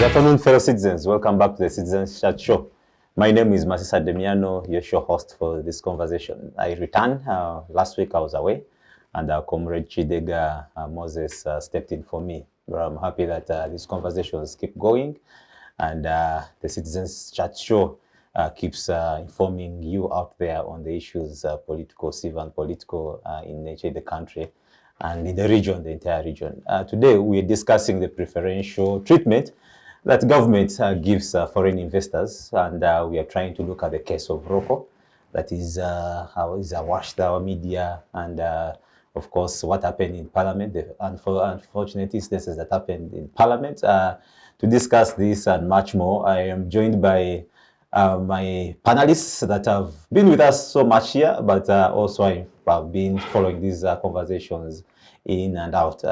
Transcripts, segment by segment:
Good afternoon, fellow citizens. Welcome back to the Citizens Chat Show. My name is Masesa Demiano, your show host for this conversation. I returned. Last week I was away, and our comrade Chidega Moses stepped in for me. But I'm happy that these conversations keep going, and the Citizens Chat Show keeps informing you out there on the issues, political, civil and political, in nature in the country and in the region, the entire region. Today we're discussing the preferential treatment that government gives foreign investors, and we are trying to look at the case of Roko, that is how is washed our media, and of course what happened in Parliament, the unfortunate instances that happened in Parliament. To discuss this and much more, I am joined by my panelists that have been with us so much here, but also I've been following these conversations in and out.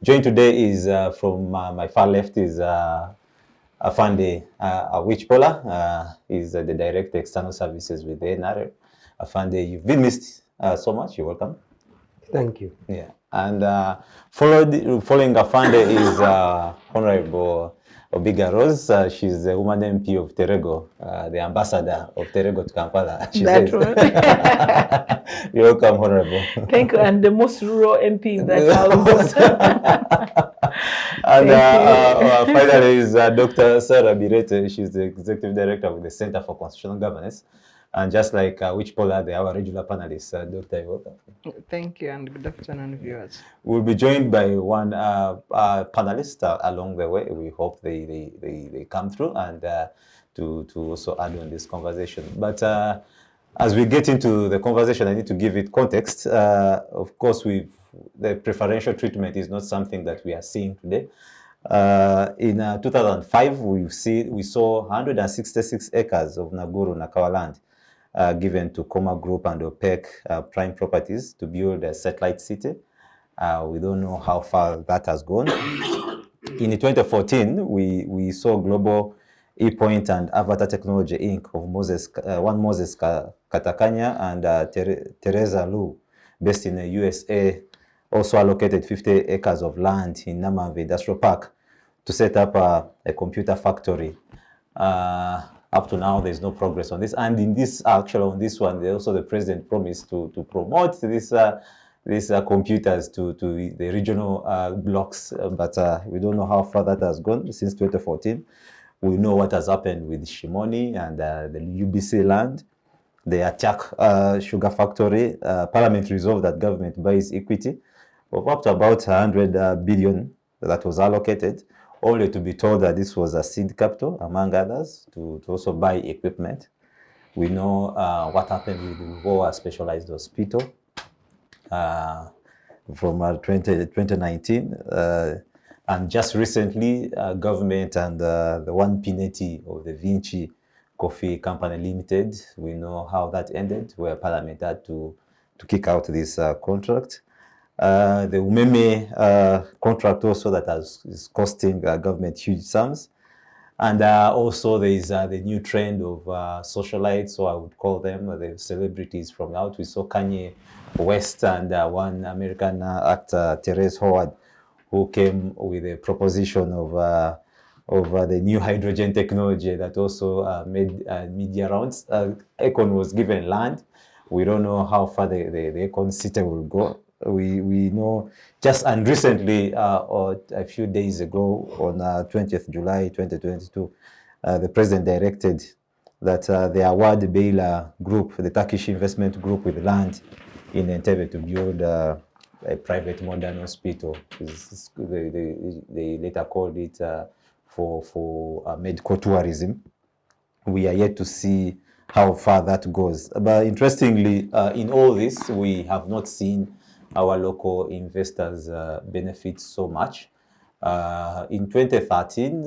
Joined today is from my far left is Afande Awich Pollar. Is the Director External Services with the NRL. Afande, you've been missed so much. You're welcome. Thank you. Yeah, and following Afande is Honourable Obigah Rose. She's the woman MP of Terego, the ambassador of Terego to Kampala. That's right. You're welcome, Honourable. Thank you, and the most rural MP in that house. And finally is Dr. Sarah Bireete. She's the Executive Director of the Center for Constitutional Governance. And just like Awich Pollar, they are our regular panelists. Doctor, you're welcome. Thank you, and good afternoon, viewers. We'll be joined by one panelist along the way. We hope they come through and to also add on this conversation. But as we get into the conversation, I need to give it context. Of course, the preferential treatment is not something that we are seeing today. In 2005, we saw 166 acres of Naguru Nakawa land given to Coma Group and OPEC Prime Properties to build a satellite city. We don't know how far that has gone. In 2014, we saw Global ePoint and Avatar Technology Inc. of Moses Katakanya and Teresa Lu, based in the USA, also allocated 50 acres of land in Namave Industrial Park to set up a computer factory. Up to now, there's no progress on this. And in this, actually, on this one, also the president promised to promote these computers to the regional blocks, but we don't know how far that has gone since 2014. We know what has happened with Shimoni and the UBC land, the Attack sugar factory. Parliament resolved that government buys equity of up to about 100 billion that was allocated, only to be told that this was a seed capital, among others, to also buy equipment. We know what happened with the Roko Specialized Hospital from 2019. And just recently, government and the one Pineti of the Vinci Coffee Company Limited, we know how that ended, where Parliament had to kick out this contract. The Umeme contract also that is costing government huge sums. And also there is the new trend of socialites, so I would call them the celebrities from out. We saw Kanye West and one American actor, Terese Howard, who came with a proposition of the new hydrogen technology that also made media rounds. Econ was given land. We don't know how far the Econ city will go. We know just and recently, or a few days ago, on 20th July 2022, the president directed that the award Baylor Group, the Turkish investment group with land in Entebbe to build a private modern hospital. They later called it for medical tourism. We are yet to see how far that goes. But interestingly, in all this, we have not seen our local investors benefit so much. In 2013,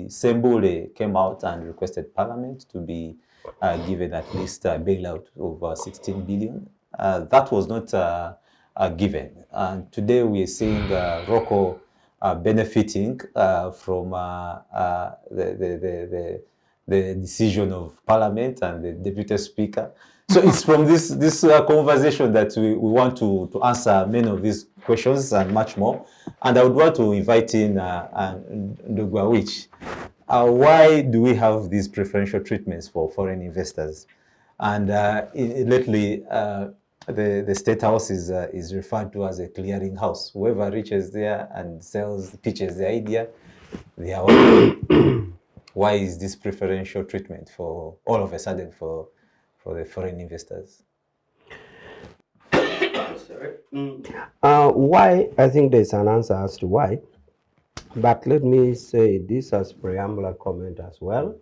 Sembule came out and requested Parliament to be given at least a bailout of 16 billion. That was not given. And today we are seeing Roko benefiting from the decision of Parliament and the Deputy Speaker. So it's from this conversation that we want to answer many of these questions and much more. And I would want to invite in Awich. Why do we have these preferential treatments for foreign investors? And lately, the State House is referred to as a clearing house. Whoever reaches there and pitches the idea, they are welcome. Why is this preferential treatment for all of a sudden for the foreign investors? Why? I think there's an answer as to why. But let me say this as preambular comment as well.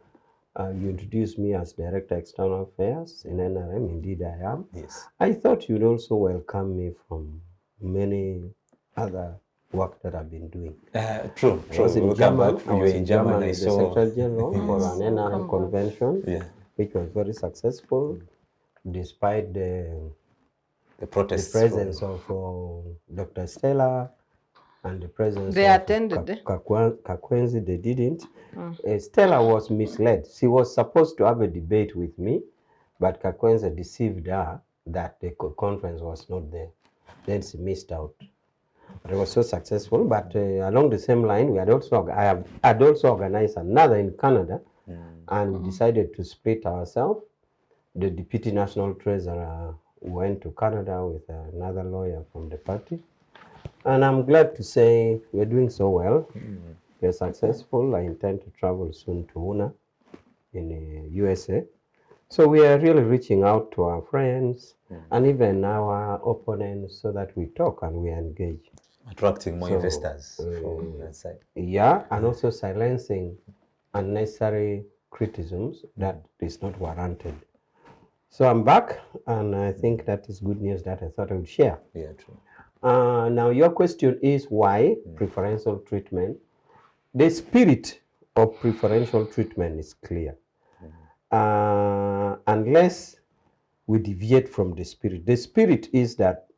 You introduced me as Director External Affairs in NRM. Indeed, I am. Yes. I thought you'd also welcome me from many other work that I've been doing. True. I was in We'll Germany. come back. You were in Germany. With the Secretary General for an NRM Welcome back. convention, which was very successful, despite the protests. The presence of Dr. Stella and the presence They of attended. Kakwenzi, they didn't. Stella was misled. She was supposed to have a debate with me, but Kakwenzi deceived her that the conference was not there. Then she missed out. But it was so successful. But along the same line, we had also I'd also organized another in Canada, and we decided to split ourselves. The Deputy National Treasurer went to Canada with another lawyer from the party. And I'm glad to say we're doing so well. We're successful. I intend to travel soon to UNA in the USA. So we are really reaching out to our friends and even our opponents so that we talk and we engage. Attracting more investors from that side. Yeah, and also silencing unnecessary criticisms that is not warranted. So I'm back, and I think that is good news that I thought I would share. Yeah, true. Now, your question is why preferential treatment? The spirit of preferential treatment is clear. Unless we deviate from the spirit is that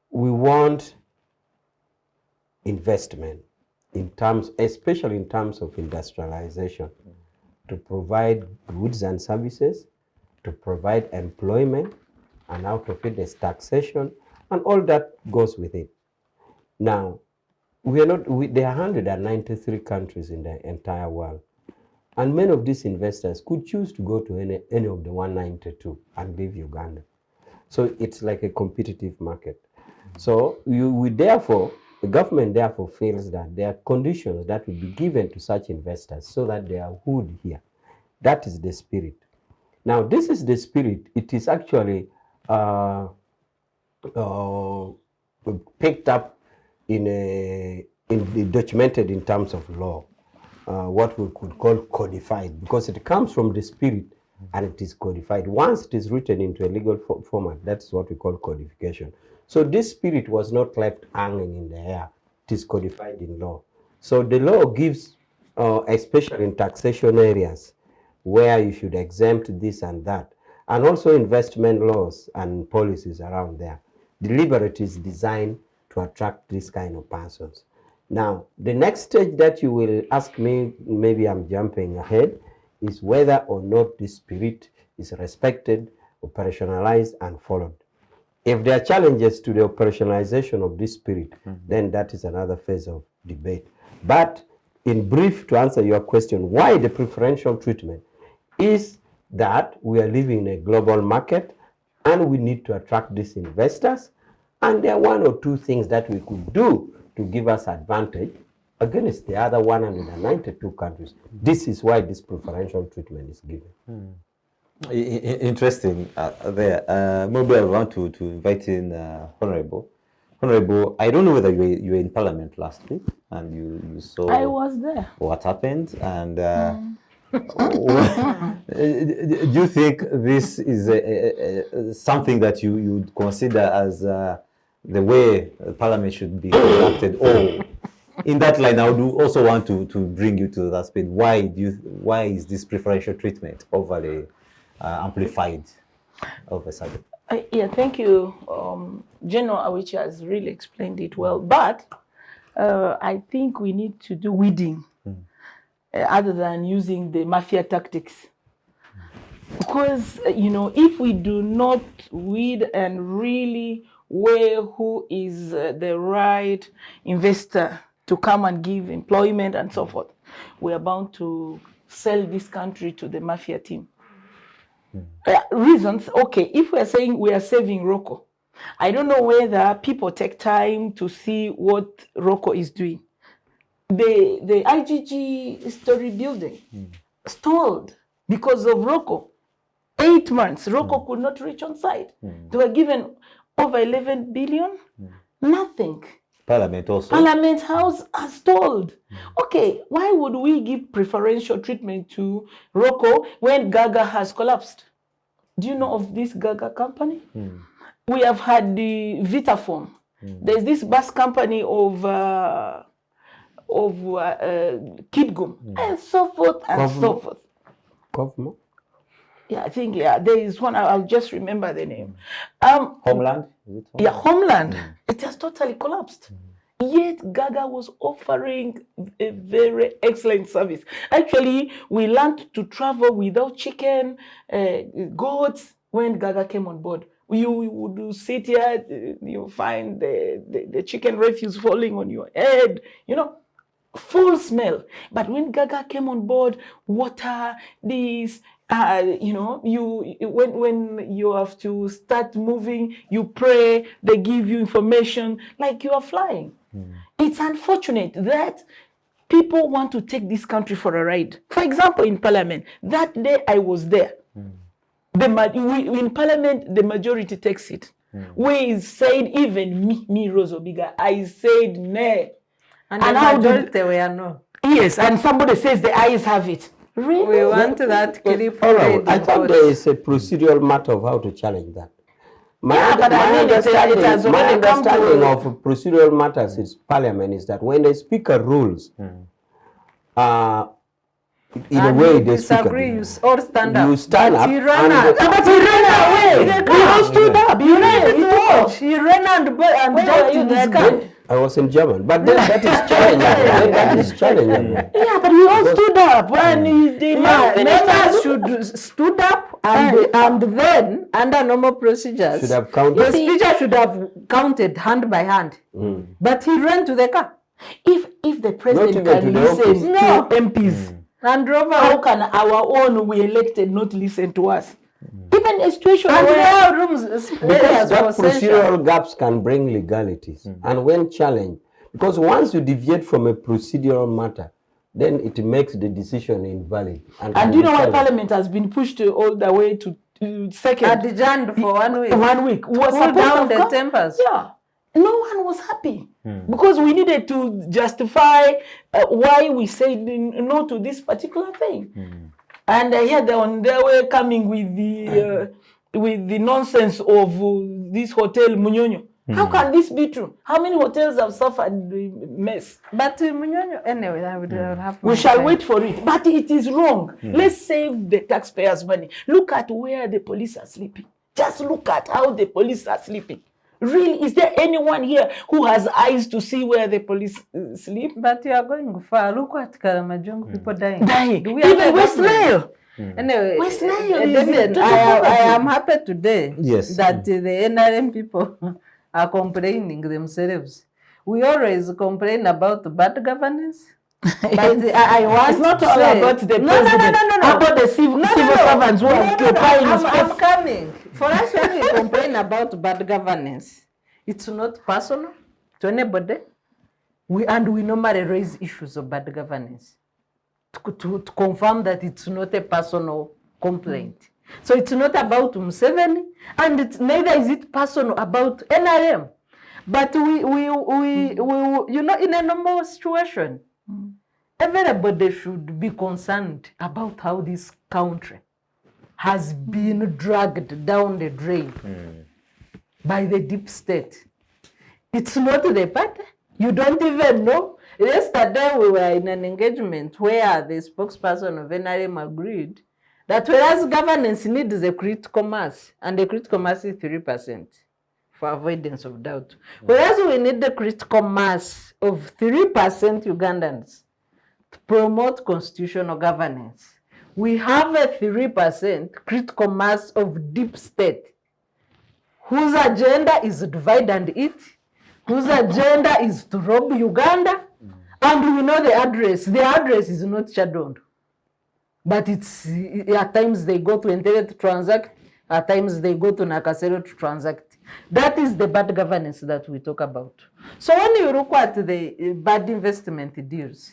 we want investment in terms, especially in terms of industrialization, to provide goods and services, to provide employment, and out of it there's taxation, and all that goes with it. Now, there are 193 countries in the entire world, and many of these investors could choose to go to any of the 192 and leave Uganda. So it's like a competitive market. So the government therefore feels that there are conditions that will be given to such investors so that they are wood here. That is the spirit. Now, this is the spirit. It is actually picked up documented in terms of law, what we could call codified, because it comes from the spirit and it is codified. Once it is written into a legal format, that's what we call codification. So this spirit was not left hanging in the air. It is codified in law. So the law gives, especially in taxation areas, where you should exempt this and that, and also investment laws and policies around there. Deliberately is designed to attract this kind of persons. Now, the next stage that you will ask me, maybe I'm jumping ahead, is whether or not this spirit is respected, operationalized, and followed. If there are challenges to the operationalization of this spirit, then that is another phase of debate. But in brief, to answer your question, why the preferential treatment is that we are living in a global market and we need to attract these investors. And there are one or two things that we could do to give us advantage against the other 192 countries. This is why this preferential treatment is given. Interesting there. Maybe I want to invite in Honourable. Honourable, I don't know whether you were in Parliament last week and you saw I was there. What happened, and do you think this is something that you would consider as the way Parliament should be conducted? Or in that line, I would also want to bring you to that space. Why is this preferential treatment overly amplified all of a sudden? Yeah, thank you. General Awich has really explained it well, but I think we need to do weeding other than using the mafia tactics. Because, if we do not weed and really who is the right investor to come and give employment and so forth, we are bound to sell this country to the mafia team. Reasons, okay, if we are saying we are saving Roko, I don't know whether people take time to see what Roko is doing. The IGG story building stalled because of Roko. 8 months, Roko could not reach on site. They were given over 11 billion, nothing. Parliament also. Parliament House has stalled. Okay, why would we give preferential treatment to Roko when Gaga has collapsed? Do you know of this Gaga company? We have had the Vitaform. There's this bus company of Kidgum, and so forth and so forth. Government? Yeah, I think, there is one, I'll just remember the name. Homeland? Is it Homeland? Yeah, Homeland. It has totally collapsed. Yet Gaga was offering a very excellent service. Actually, we learned to travel without chicken, goats when Gaga came on board. You would sit here, you find the chicken refuse falling on your head, full smell. But when Gaga came on board, water, this, when you have to start moving, you pray, they give you information like you are flying. It's unfortunate that people want to take this country for a ride. For example, in Parliament, that day I was there. In Parliament, the majority takes it. We said, even me, Rose Obigah, I said nay. And the majority were no. Yes, and somebody says the ayes have it. Really? We want that clip. I thought there is a procedural matter of how to challenge that. My understanding of procedural matters in Parliament is that when the Speaker rules, in a way the disagree, you all stand up. You stand up. But he ran away. He all stood up. He ran and jumped in the sky. I was in German, but then that is challenging. That is challenging. Yeah, but we all stood up when members should stood up and then under normal procedures should have counted. The speaker should have counted hand by hand. But he ran to the car. If the president can listen to MPs, and drove how can our own we elected not listen to us? Even a situation and where rooms because that procedural gaps can bring legalities, and when challenged, because once you deviate from a procedural matter, then it makes the decision invalid. And you know why Parliament has been pushed all the way to second? Adjourned for 1 week. 1 week. Was cool down the tempers. Yeah. No one was happy because we needed to justify why we said no to this particular thing. And here they're on their way coming with the nonsense of this hotel Munyonyo. How can this be true? How many hotels have suffered the mess? But Munyonyo, anyway, I would have. We shall wait for it. But it is wrong. Let's save the taxpayers' money. Look at where the police are sleeping. Just look at how the police are sleeping. Really, is there anyone here who has eyes to see where the police sleep? But you are going far. Look at Karamajong, people dying. Even West Nile. Anyway, West Nile I am happy today that the NRM people are complaining themselves. We always complain about bad governance. But I want it's not to all say, about the president. No. About the civil servants who are occupying his space. I'm coming. For us, when we complain about bad governance, it's not personal to anybody. We normally raise issues of bad governance to confirm that it's not a personal complaint. So it's not about Museveni, and neither is it personal about NRM. But we in a normal situation, everybody should be concerned about how this country has been dragged down the drain by the deep state. It's not the party. You don't even know. Yesterday we were in an engagement where the spokesperson of NRM agreed that whereas governance needs a critical mass, and the critical mass is 3% for avoidance of doubt. Whereas we need the critical mass of 3% Ugandans to promote constitutional governance. We have a 3% critical mass of deep state whose agenda is divide and eat, whose agenda is to rob Uganda, and we know the address. The address is not shadowed. But it's at times they go to Entebbe to transact, at times they go to Nakasero to transact. That is the bad governance that we talk about. So when you look at the bad investment deals,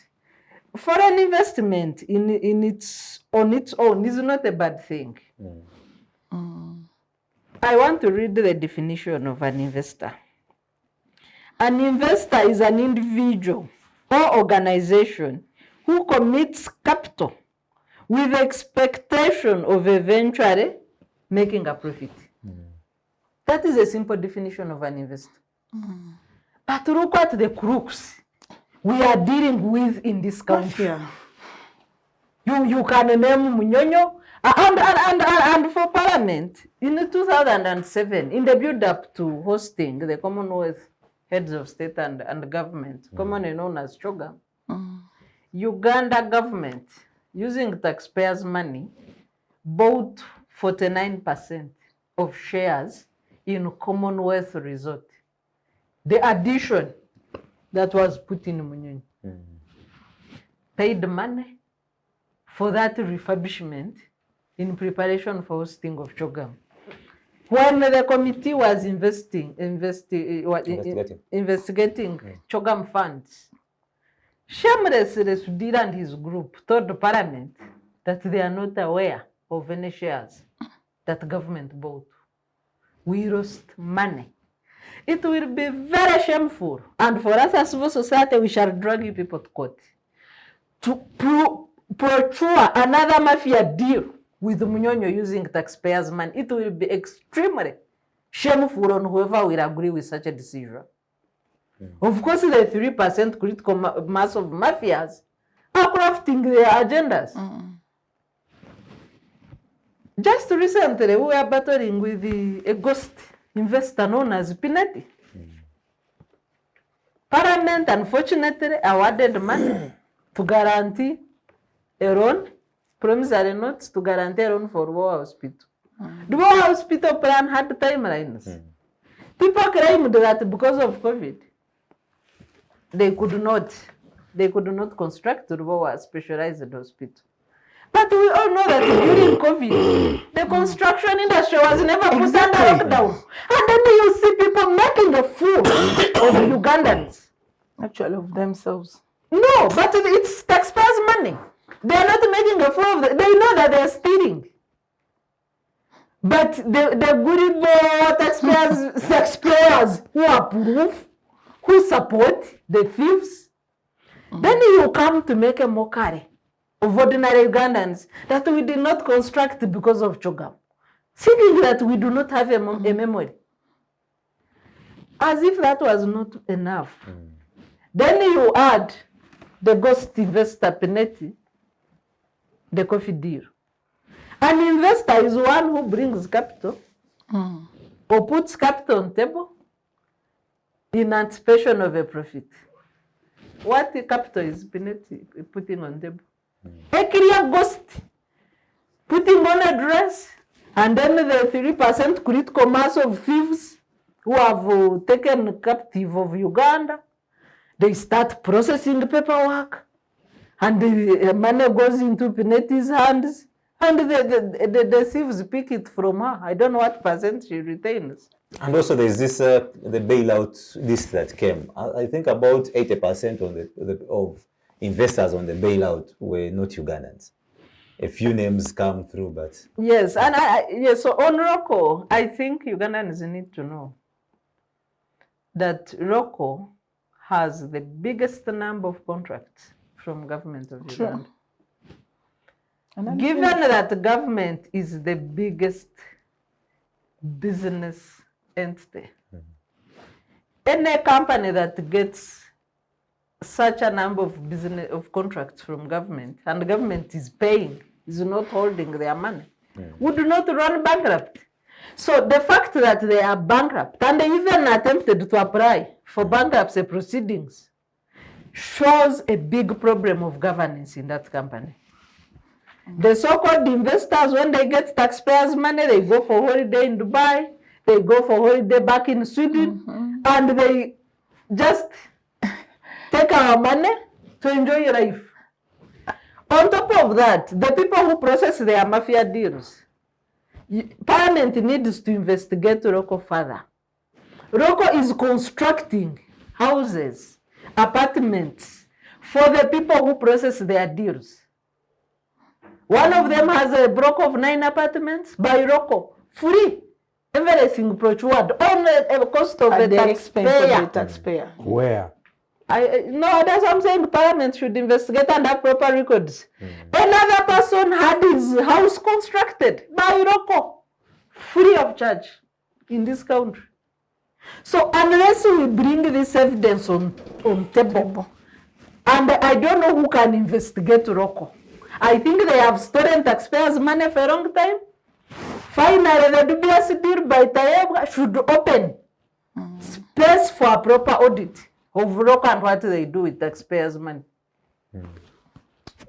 foreign investment on its own is not a bad thing. I want to read the definition of an investor. An investor is an individual or organization who commits capital with expectation of eventually making a profit. That is a simple definition of an investor. But look at the crooks we are dealing with in this country. You can name Munyonyo, and for Parliament, in 2007, in the build-up to hosting the Commonwealth Heads of State and Government, commonly known as CHOGA, Uganda government, using taxpayers' money, bought 49% of shares in Commonwealth Resort. The addition that was put in Munyonyo paid money for that refurbishment in preparation for hosting of CHOGA. When the committee was investigating CHOGAM funds, shamelessly Sudhir and his group told the Parliament that they are not aware of any shares that government bought. We lost money. It will be very shameful, and for us as civil society, we shall drag you people to court to procure another mafia deal with Munyonyo using taxpayers' money. It will be extremely shameful on whoever will agree with such a decision. Of course, the 3% critical mass of mafias are crafting their agendas. Just recently, we were battling with a ghost investor known as Bireete. Parliament, unfortunately, awarded money to guarantee a loan, promissory notes to guarantee a loan for War Hospital. The War Hospital plan had timelines. People claimed that because of COVID, they could not construct the War specialized hospital. But we all know that during COVID, the construction industry was never put under lockdown. And then you see people making a fool of Ugandans. Actually, of themselves. No, but it's taxpayers' money. They are not making a fool of them. They know that they are stealing. But the good taxpayers who approve, who support the thieves, then you come to make a mockery of ordinary Ugandans that we did not construct because of CHOGA, thinking that we do not have a memory. As if that was not enough. Then you add the ghost investor Bireete, the coffee deal. An investor is one who brings capital or puts capital on table in anticipation of a profit. What the capital is Bireete putting on table? A clear ghost putting on a dress, and then the 3% critical mass of thieves who have taken captive of Uganda, they start processing paperwork, and the money goes into Bireete's hands, and the thieves pick it from her. I don't know what percent she retains. And also there's this the bailout list that came. I think about 80% of investors on the bailout were not Ugandans. A few names come through, but... Yes, and yes, so on Roko, I think Ugandans need to know that Roko has the biggest number of contracts from government of Uganda. Given that the government is the biggest business entity, any company that gets such a number of contracts from government, and the government is paying, is not holding their money, would not run bankrupt. So the fact that they are bankrupt, and they even attempted to apply for bankruptcy proceedings, shows a big problem of governance in that company. The so-called investors, when they get taxpayers' money, they go for holiday in Dubai, they go for holiday back in Sweden, and they just take our money to enjoy life. On top of that, the people who process their mafia deals, Parliament needs to investigate Roko further. Roko is constructing houses, apartments for the people who process their deals. One of them has a block of 9 apartments by Roko, free. Everything procured on the cost of At the the expense of the taxpayer. taxpayer. Where? No, that's what I'm saying. Parliament should investigate and have proper records. Another person had his house constructed by Roko, free of charge in this country. So unless we bring this evidence on table, and I don't know who can investigate Roko. I think they have stolen taxpayers' money for a long time. Finally, the dubious deal by Terego should open space for a proper audit of Roko and what they do with taxpayers' money.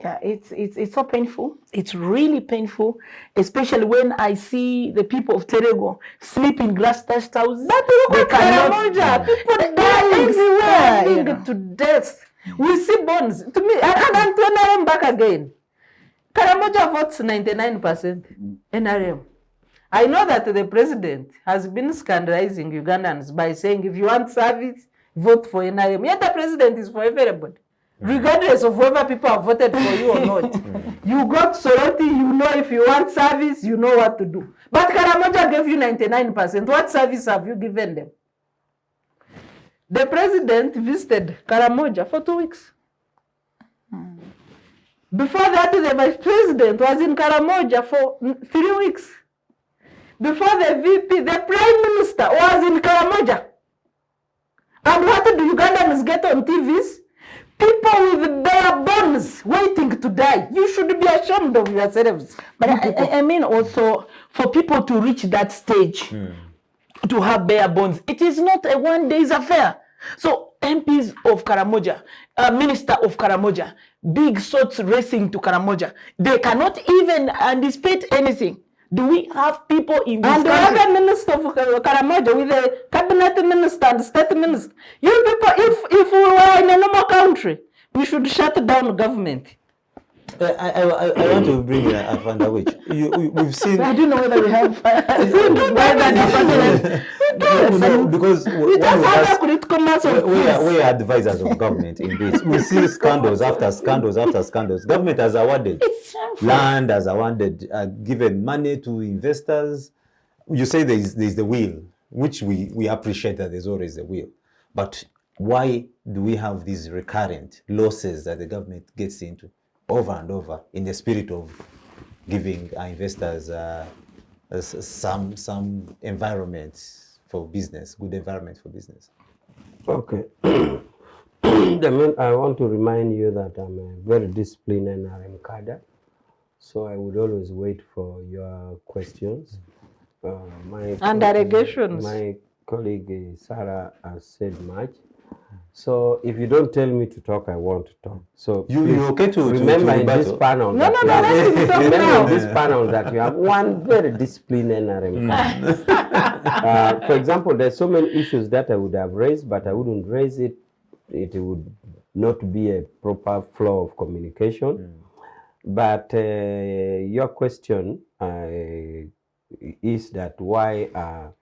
Yeah, it's so painful. It's really painful, especially when I see the people of Terego sleep in glass-thatched houses. But look They at cannot- Karamoja, people They're dying, everywhere, starving you know. to death. We see bones. To me, and to NRM back again. Karamoja votes 99% NRM. I know that the president has been scandalizing Ugandans by saying if you want service, vote for NRM. Yet the president is for everybody. Regardless of whether people have voted for you or not. You got Soroti, you know if you want service, you know what to do. But Karamoja gave you 99%. What service have you given them? The president visited Karamoja for 2 weeks. Before that, the vice president was in Karamoja for 3 weeks. Before the VP, the prime minister was in Karamoja. And what do Ugandans get on TVs? People with bare bones waiting to die. You should be ashamed of yourselves. But I mean also, for people to reach that stage, to have bare bones, it is not a one-day's affair. So MPs of Karamoja, Minister of Karamoja, big sorts racing to Karamoja, they cannot even anticipate anything. Do we have people in this And the country? other minister of Karamoja with the cabinet minister and state minister. You people, if we were in a normal country, we should shut down government. I want to bring Awich. We've seen. I don't know whether we have. No, because We just have a critical mass of we peace. are advisors of government in this. We see scandals after scandals after scandals. Government has awarded It's shameful. land, has awarded, given money to investors. You say there is the will, which we appreciate that there's always a will. But why do we have these recurrent losses that the government gets into over and over in the spirit of giving investors some environment for business, good environment for business? Okay. Demiano, I want to remind you that I'm a very disciplined NRM cadre, so I would always wait for your questions. And allegations. My colleague Sarah has said much. So if you don't tell me to talk, I want to talk. So You okay to remember in this rebuttal? panel. No, that no, you no, have- let him talk remember now. in this panel that you have one very disciplined NRM cadre. For example, there's so many issues that I would have raised, but I wouldn't raise it. It would not be a proper flow of communication. But your question is that why are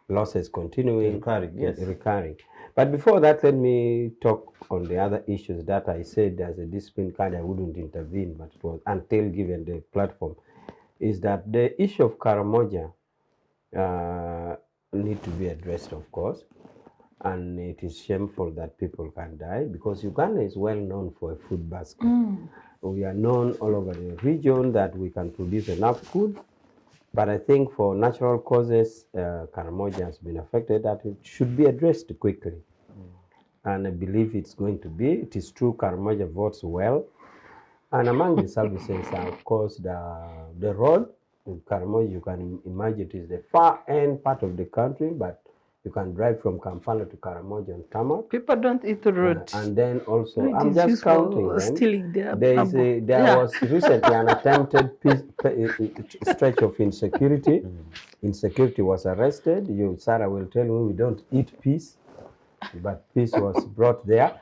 losses continuing? Recurring, yes. Recurring. But before that, let me talk on the other issues that I said as a discipline card I wouldn't intervene, but it was until given the platform, is that the issue of Karamoja need to be addressed, of course. And it is shameful that people can die because Uganda is well known for a food basket. We are known all over the region that we can produce enough food. But I think for natural causes, Karamoja has been affected, that it should be addressed quickly. And I believe it's going to be. It is true Karamoja votes well. And among the services are, of course, the road. In Karamoja, you can imagine it is the far end part of the country, but You can drive from Kampala to Karamoja and Tamak. People don't eat root. And then also, It I'm is just used counting for them. stealing their There bamboo. was recently an attempted stretch of insecurity. Insecurity was arrested. Sarah will tell me we don't eat peace, but peace was brought there.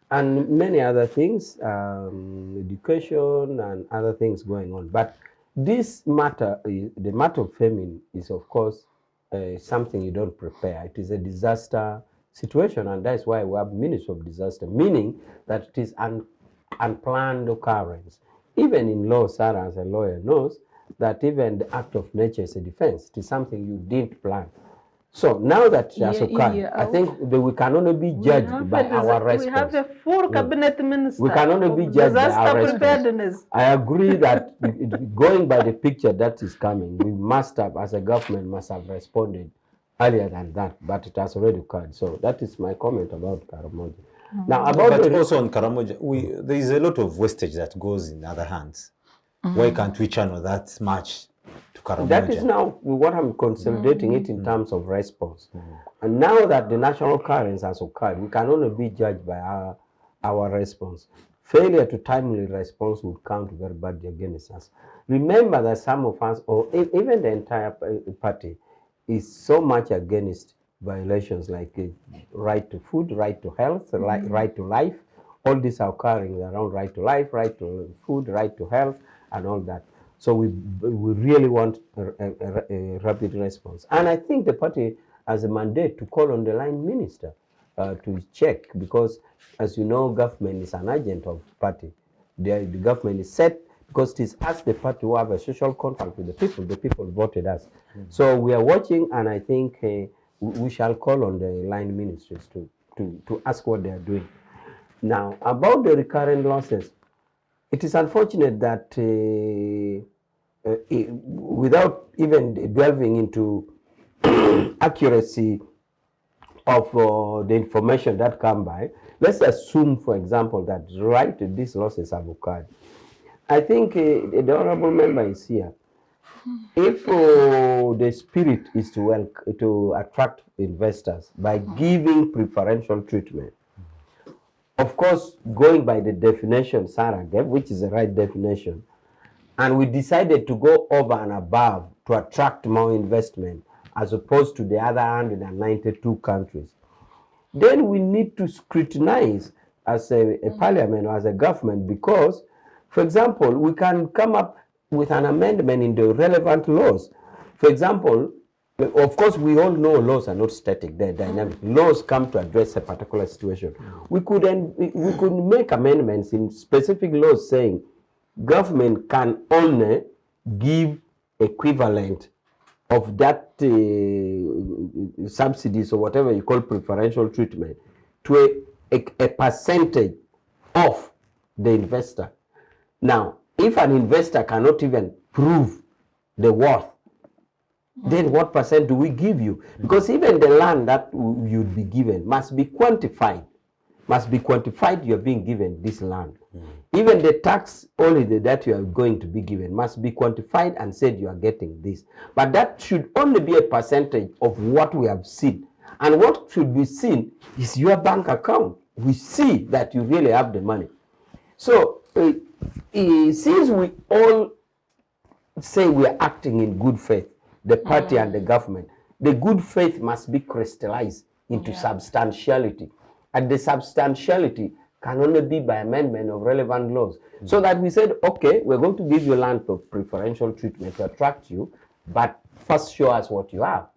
And many other things, education and other things going on. But this matter, the matter of famine is of course something you don't prepare. It is a disaster situation, and that's why we have Ministry of Disaster, meaning that it is an unplanned occurrence. Even in law, Sarah as a lawyer knows that even the act of nature is a defense. It is something you didn't plan. So now that it has Year in, occurred, year I out. think that we can only be judged by our response. We have a full cabinet minister. We can only be of judged by our disaster response. preparedness. I agree that going by the picture that is coming, we must have, as a government, must have responded earlier than that, but it has already occurred. So that is my comment about Karamoja. Now, about But also on Karamoja, there is a lot of wastage that goes in other hands. Why can't we channel that much to Karamoja? that is now what I'm consolidating it in terms of response. And now that the national occurrence has occurred, we can only be judged by our response. Failure to timely response would count very badly against us. Remember that some of us, or even the entire party, is so much against violations like right to food, right to health, right to life. All these are occurring around right to life, right to food, right to health, and all that. So we really want a rapid response. And I think the party has a mandate to call on the line minister to check, because as you know, government is an agent of party. The government is set because it is us, the party, who have a social contract with the people. The people voted us. So we are watching, and I think we shall call on the line ministers to ask what they are doing. Now, about the recurrent losses, it is unfortunate that without even delving into accuracy of the information that come by, let's assume, for example, that these losses have occurred. I think the honourable member is here. If the spirit is to attract investors by giving preferential treatment, of course, going by the definition Sarah gave, which is the right definition, and we decided to go over and above to attract more investment as opposed to the other 192 countries, then we need to scrutinize as a parliament or as a government, because, for example, we can come up with an amendment in the relevant laws. For example, of course, we all know laws are not static, they're dynamic. Laws come to address a particular situation. We could make amendments in specific laws saying government can only give equivalent of that subsidies or whatever you call preferential treatment to a percentage of the investor. Now, if an investor cannot even prove the worth, then what percent do we give you? Because even the land that you'd be given must be quantified. You're being given this land. Even the tax holiday that you are going to be given must be quantified and said you are getting this. But that should only be a percentage of what we have seen. And what should be seen is your bank account. We see that you really have the money. So since we all say we are acting in good faith, the party and the government, the good faith must be crystallized into substantiality. And the substantiality can only be by amendment of relevant laws. So that we said, okay, we're going to give you land for preferential treatment to attract you, but first show us what you have.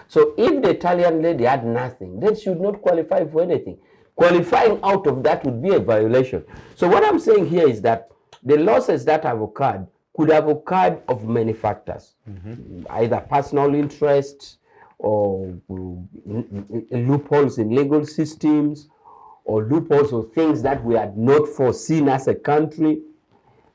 So if the Italian lady had nothing, then she would not qualify for anything. Qualifying out of that would be a violation. So what I'm saying here is that the losses that have occurred could have occurred of many factors, either personal interests or loopholes in legal systems, or loopholes of things that we had not foreseen as a country.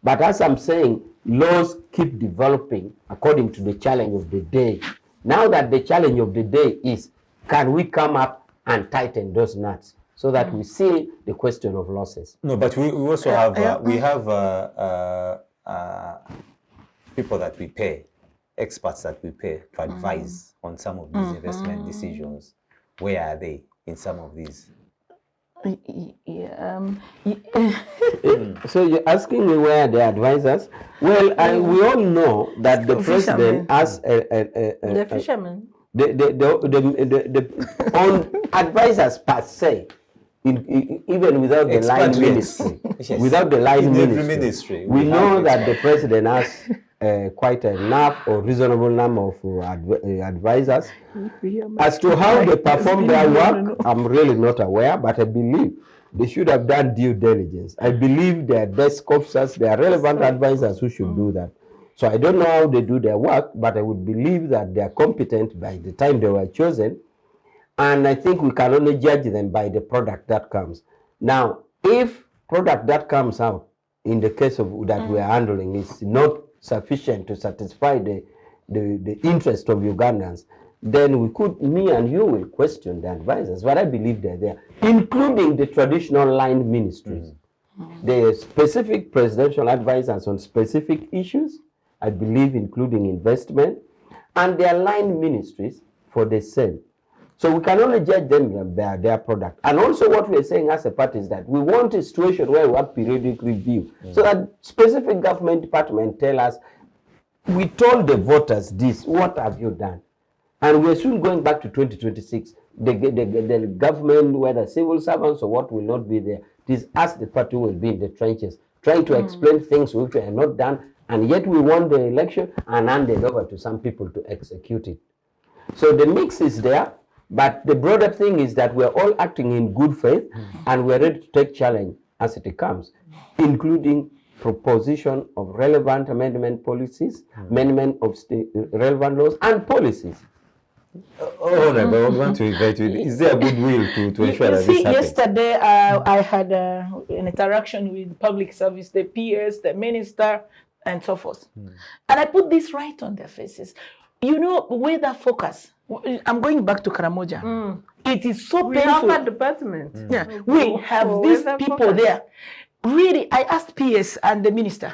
But as I'm saying, laws keep developing according to the challenge of the day. Now that the challenge of the day is, can we come up and tighten those nuts so that we seal the question of losses? No, but we also have we have people that we pay experts that we pay to advise on some of these investment decisions, where are they in some of these? So you're asking me where the advisors? Well, we all know that the president has The fishermen. the on advisors per se, even without the line Expatriates. ministry, Yes. without the line In every ministry, ministry, we we know have that the president has quite enough or reasonable number of advisors. As to how they perform their work, I'm really not aware, but I believe they should have done due diligence. I believe their desk officers, their relevant advisors who should do that. So I don't know how they do their work, but I would believe that they are competent by the time they were chosen. And I think we can only judge them by the product that comes. Now, if product that comes out in the case of that we are handling is not sufficient to satisfy the interest of Ugandans, then we could, me and you will question the advisors, but I believe they're there, including the traditional line ministries. The specific presidential advisors on specific issues, I believe including investment, and their line ministries for the same. So we can only judge them by their product. And also what we're saying as a party is that we want a situation where we have periodic review, so that specific government department tell us, we told the voters this, what have you done? And we're soon going back to 2026. The government, whether civil servants or what, will not be there. It is us, the party, will be in the trenches, trying to explain things which are not done, and yet we won the election and handed over to some people to execute it. So the mix is there, but the broader thing is that we're all acting in good faith, and we're ready to take challenge as it comes, including proposition of relevant amendment policies, amendment of relevant laws and policies. Honourable, I want to invite you. Is there a goodwill to ensure that this happens? Yesterday I had an interaction with public service, the PS, the minister, and so forth. And I put this right on their faces. You know, weather focus. I'm going back to Karamoja. It is so We painful. have a department. Yeah, we have these people there. Really, I asked PS and the minister,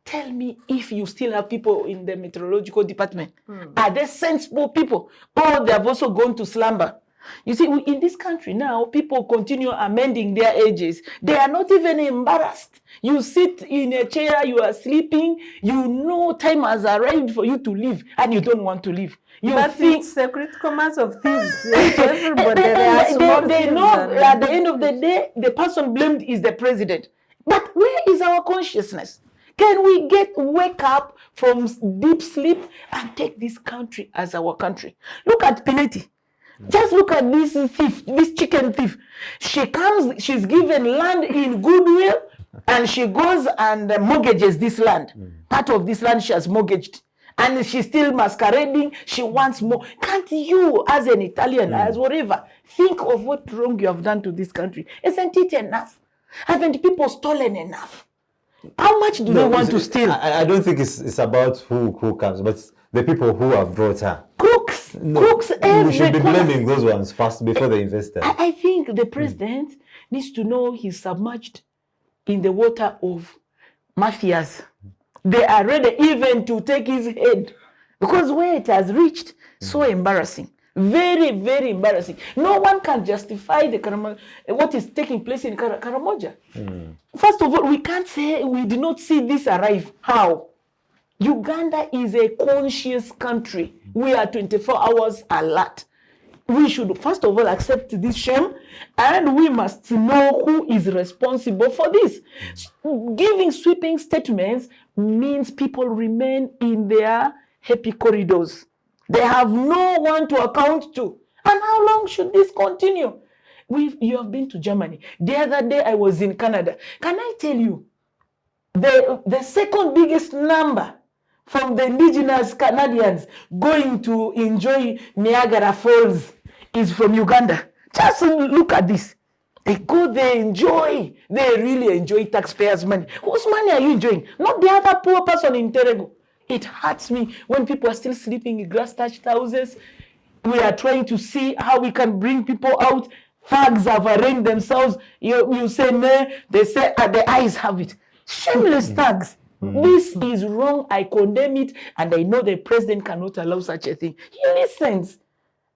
tell me if you still have people in the meteorological department. Are they sensible people? Or they have also gone to slumber? You see, in this country now, people continue amending their ages. They are not even embarrassed. You sit in a chair, you are sleeping, you know time has arrived for you to leave, and you don't want to leave. You But think it's a critical mass of thieves. Everybody, there are small they thieves know and- at the end of the day, the person blamed is the president. But where is our consciousness? Can we wake up from deep sleep and take this country as our country? Look at Bireete. Just look at this thief, this chicken thief. She comes, she's given land in goodwill, and she goes and mortgages this land. Part of this land she has mortgaged. And she's still masquerading. She wants more. Can't you, as an Italian, as whatever, think of what wrong you have done to this country? Isn't it enough? Haven't people stolen enough? How much do they want to steal? I don't think it's about who comes, but the people who have brought her. Crooks. Crooks We every should be corner. blaming those ones first before the investors. I think the president needs to know he's submerged in the water of mafias. They are ready even to take his head, because where it has reached, so embarrassing. Very, very embarrassing. No one can justify what is taking place in Karamoja. First of all, we can't say we did not see this arrive. How? Uganda is a conscious country. We are 24 hours alert. We should first of all accept this shame, and we must know who is responsible for this. Giving sweeping statements means people remain in their happy corridors. They have no one to account to. And how long should this continue? You have been to Germany. The other day I was in Canada. Can I tell you, the second biggest number from the indigenous Canadians going to enjoy Niagara Falls is from Uganda. Just look at this. They go, they enjoy. They really enjoy taxpayers' money. Whose money are you enjoying? Not the other poor person in Terego. It hurts me when people are still sleeping in grass-thatched houses. We are trying to see how we can bring people out. Thugs have arranged themselves. You say no, they say the eyes have it. Shameless thugs. This is wrong. I condemn it, and I know the president cannot allow such a thing. He listens.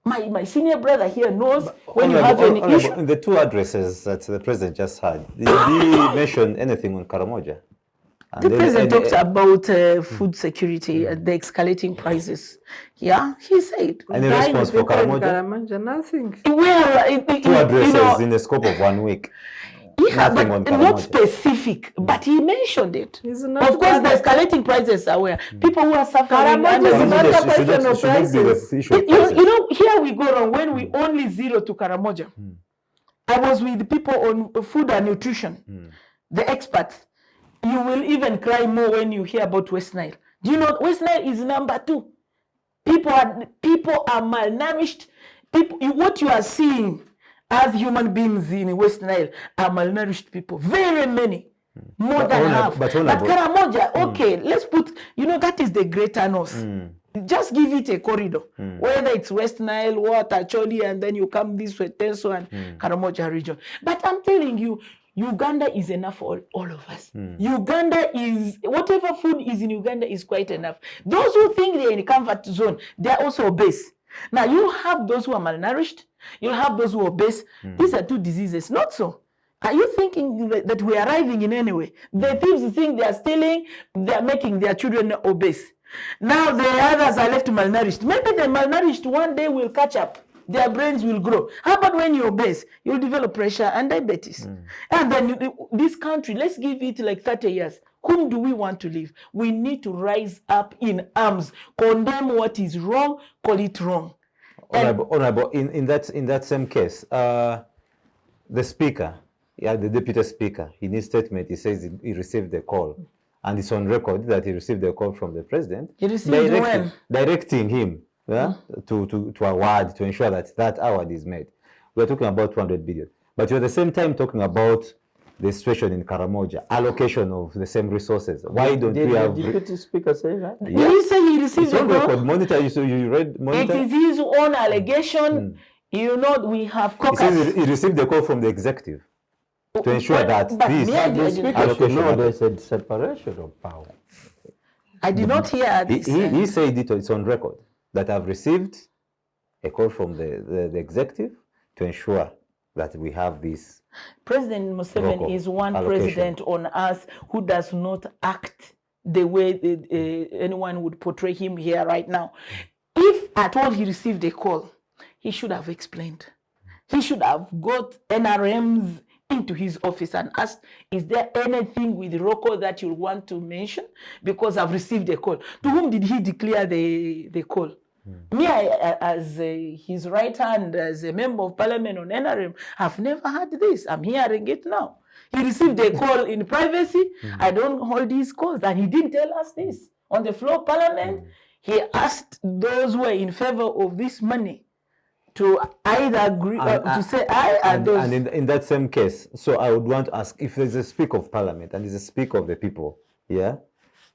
My senior brother here knows when you have any issue. In the two addresses that the president just had, did he mention anything on Karamoja? The president talked about food security and the escalating prices. Yeah, he said. Any response for Karamoja? Karamoja, nothing. Well, Two addresses in the scope of 1 week. Yeah, Nothing but on not Karamoja. Specific, but he mentioned it. He's not Of course, the part of- escalating prices are where people who are suffering. Karamoja under is the- not a Karamoja question of should not be prices. the issue of you prices. know, here we go wrong when we only zero to Karamoja. I was with the people on food and nutrition, the experts. You will even cry more when you hear about West Nile. Do you know West Nile is number 2? People are malnourished. What you are seeing as human beings in West Nile are malnourished people. Very many. More than half. but But Honourable- Karamoja, okay, let's put, that is the greater north. Just give it a corridor. Whether it's West Nile, Water, Choli, and then you come this way, Tenso and Karamoja region. But I'm telling you, Uganda is enough for all of us. Uganda is, whatever food is in Uganda is quite enough. Those who think they're in a comfort zone, they're also obese. Now you have those who are malnourished, you have those who are obese. These are two diseases, not so. Are you thinking that we are arriving in any way? The thieves think they are stealing, they are making their children obese. Now the others are left malnourished. Maybe the malnourished one day will catch up. Their brains will grow. How about when you're obese? You'll develop pressure and diabetes. And then this country, let's give it like 30 years. Whom do we want to leave? We need to rise up in arms, condemn what is wrong, call it wrong. Honourable, in that same case, the speaker, the deputy speaker, in his statement, he says he received a call, and it's on record that he received a call from the president. He received directing him to award, to ensure that award is made. We're talking about 200 billion, but you're at the same time talking about the situation in Karamoja, allocation of the same resources. Why don't we have? the deputy speaker say that? Did he say he received It's a on call? record. Monitor. You read Monitor. It is his own allegation. We have He caucus. says he received the call from the executive to ensure that but this me, I The didn't- speaker should allocation. know there's a separation of power. I did not hear this. He said it's on record that I've received a call from the executive to ensure that we have this. President Museveni Roko is one allocation. president on earth who does not act the way anyone would portray him here right now. If at all he received a call, he should have explained. He should have got NRMs into his office and asked, is there anything with Roko that you want to mention? Because I've received a call. To whom did he declare the call? Me, as his right hand, as a member of parliament on NRM, have never had this. I'm hearing it now. He received a call in privacy. I don't hold his calls. And he didn't tell us this. On the floor of parliament, he asked those who are in favor of this money to either agree, to say aye and those. And in that same case, so I would want to ask, if there's a speaker of parliament and there's a speaker of the people,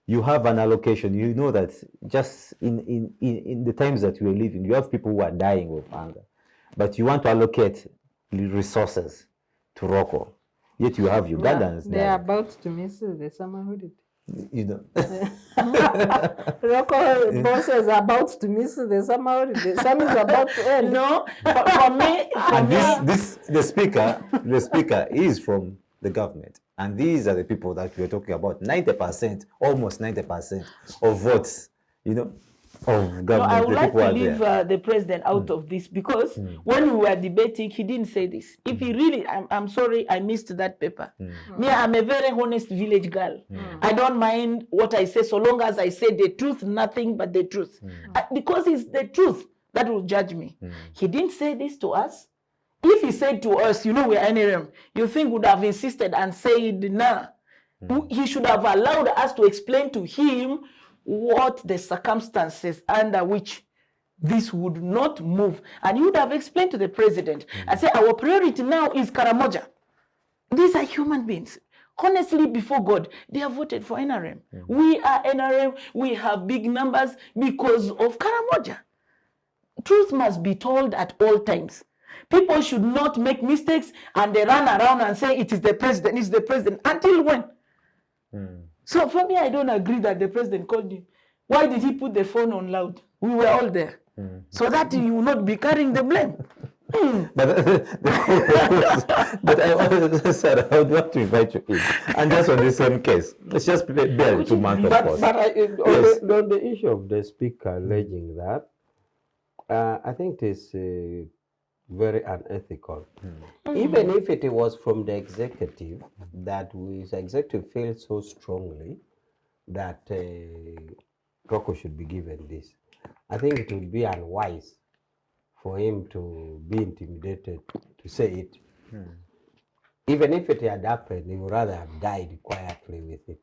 you have an allocation. You know that just in the times that we are living, you have people who are dying of hunger, but you want to allocate resources to Roko, yet you have Ugandans They are dying. about to miss the summer holiday. You know, Roko bosses are about to miss the summer holiday. Some is about to end. No, for me, and the speaker is from the government, and these are the people that we're talking about. 90%, almost 90% of votes, of government. no, I would the like people to are leave there. the president out of this because when we were debating, he didn't say this. If he really, I'm sorry, I missed that paper. Me, I'm a very honest village girl. I don't mind what I say so long as I say the truth, nothing but the truth. Because it's the truth that will judge me. He didn't say this to us. If he said to us, we are NRM, you think would have insisted and said, nah. He should have allowed us to explain to him what the circumstances under which this would not move. And he would have explained to the president and say, our priority now is Karamoja. These are human beings. Honestly, before God, they have voted for NRM. We are NRM. We have big numbers because of Karamoja. Truth must be told at all times. People should not make mistakes and they run around and say it is the president, it's the president. Until when? So for me, I don't agree that the president called him. Why did he put the phone on loud? We were all there. So that you will not be carrying the blame. But but I also said I would love to invite you in. And just on the same case, let's just bear 2 months of course. But Yes. on the issue of the speaker alleging that, I think it is very unethical. Even if it was from the executive, that the executive feels so strongly that Roko should be given this, I think it would be unwise for him to be intimidated to say it. Even if it had happened, he would rather have died quietly with it.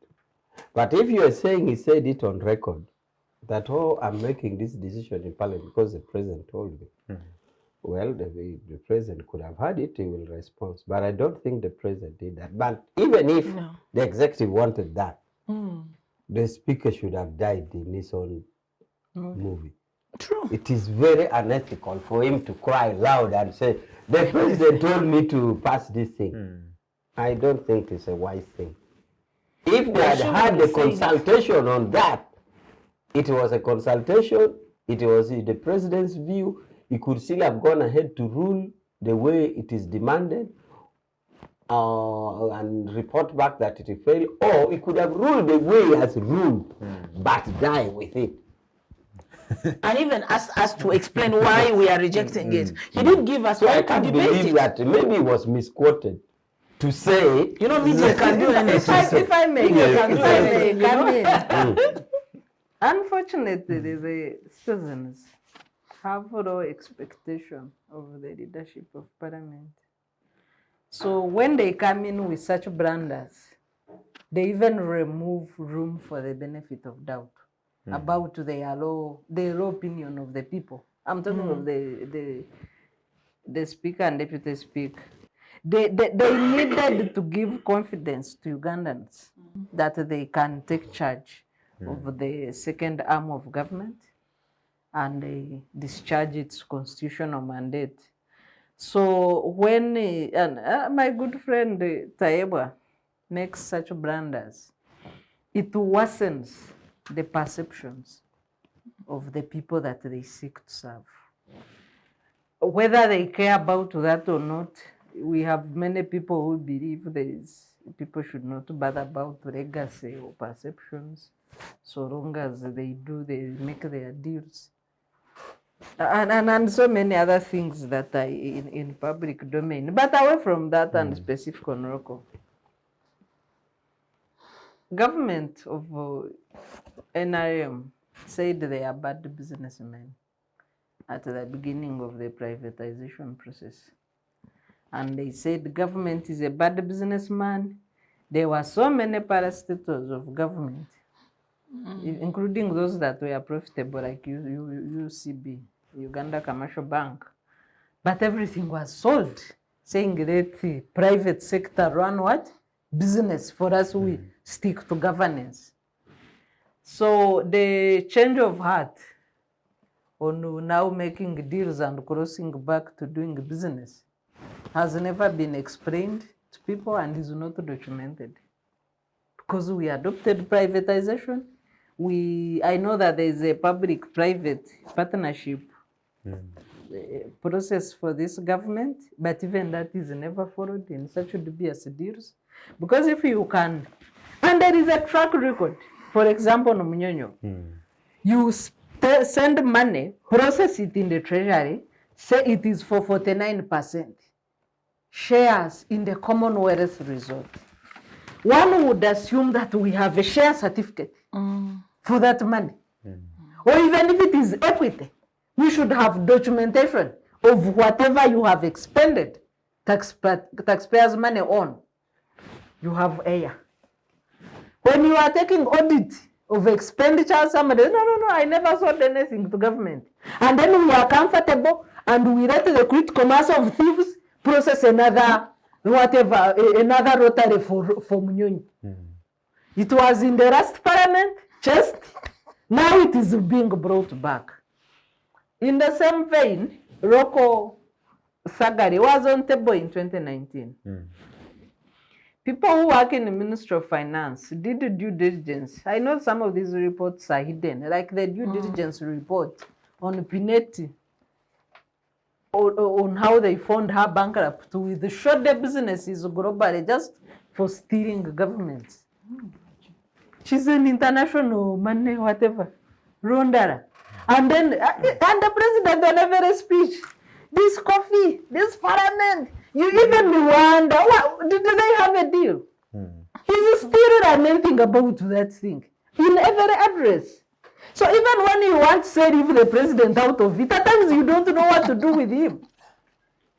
But if you are saying he said it on record, that, oh, I'm making this decision in Parliament because the president told me, well, the president could have had it, he will respond. But I don't think the president did that. But even if the executive wanted that, the speaker should have died in his own movie. True. It is very unethical for him to cry loud and say, the president told me to pass this thing. I don't think it's a wise thing. If they had had a consultation on that, it was a consultation, it was the president's view, he could still have gone ahead to rule the way it is demanded and report back that it failed, or he could have ruled the way he has ruled, but die with it. And even asked us to explain why we are rejecting it. He didn't give us So I time to can't debate believe it. that maybe it was misquoted to say, You know, media can do anything. If I may, Media can do if I anything. may You come know? in. Unfortunately, the citizens have low expectation of the leadership of Parliament. So when they come in with such blunders, they even remove room for the benefit of doubt about the low opinion of the people. I'm talking of the speaker and deputy speaker. They needed to give confidence to Ugandans that they can take charge of the second arm of government and discharge its constitutional mandate. So when my good friend Taeba makes such blunders, it worsens the perceptions of the people that they seek to serve. Whether they care about that or not, we have many people who believe people should not bother about legacy or perceptions, so long as they make their deals. And so many other things that are in public domain. But away from that and specific on Roko, government of NRM said they are bad businessmen at the beginning of the privatization process. And they said the government is a bad businessman. There were so many parastatals of government, including those that were profitable, like UCB, Uganda Commercial Bank. But everything was sold, saying that the private sector run what? Business. For us, we stick to governance. So the change of heart on now making deals and crossing back to doing business has never been explained to people and is not documented. Because we adopted privatization, I know that there is a public-private partnership process for this government, but even that is never followed in such dubious deals. Because if you can, and there is a track record, for example, no Munyonyo, you send money, process it in the treasury, say it is for 49%. Shares in the Commonwealth Resort. One would assume that we have a share certificate for that money. Or even if it is equity, we should have documentation of whatever you have expended taxpayers' money on. You have air. When you are taking audit of expenditure, somebody, no, I never sold anything to government. And then we are comfortable and we let the critical mass of thieves process another rotary for Munyonyi. It was in the last parliament, just now it is being brought back. In the same vein, Roko Sagari was on table in 2019. People who work in the Ministry of Finance did the due diligence. I know some of these reports are hidden, like the due diligence report on Bireete, on how they found her bankrupt with the short businesses globally just for stealing governments. She's an international money, whatever, launderer. And then, and the president on every speech, this coffee, this parliament, you even wonder, what, did they have a deal? He's still ranting about that thing in every address. So even when you want to say leave the president out of it, at times you don't know what to do with him.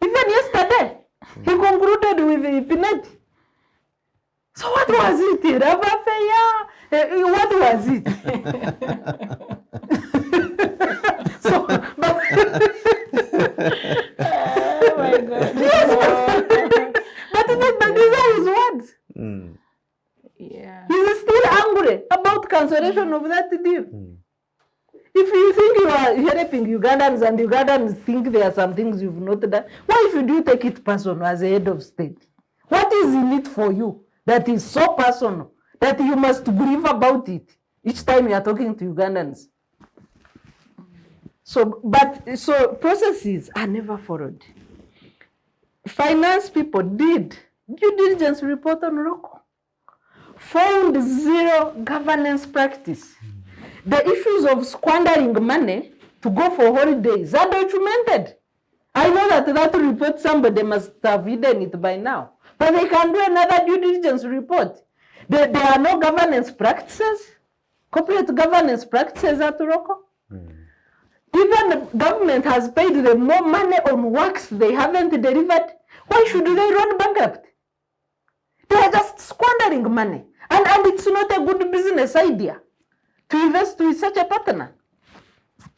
Even yesterday, he concluded with Bireete. So what was it? What was it? So, but Oh my God. yes, but these are his words. Yeah. He's still angry about cancellation of that deal. If you think you are helping Ugandans and Ugandans think there are some things you've not done, why should you take it personal as a head of state? What is in it for you that is so personal that you must grieve about it each time you are talking to Ugandans? So processes are never followed. Finance people did due diligence report on Roko, found zero governance practice. The issues of squandering money to go for holidays are documented. I know that report somebody must have hidden it by now, but they can do another due diligence report. There are no governance practices, corporate governance practices at Roko. Even the government has paid them more money on works they haven't delivered. Why should they run bankrupt? They are just squandering money. And it's not a good business idea to invest with such a partner.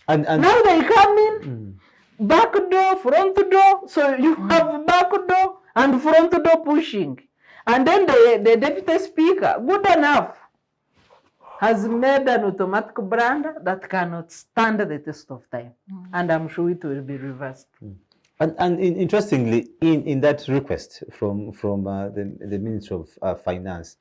And Now they come in, back door, front door. So you have back door and front door pushing. And then the deputy speaker, good enough, has made an automatic brand that cannot stand the test of time. And I'm sure it will be reversed. Interestingly, in that request from the Ministry of Finance,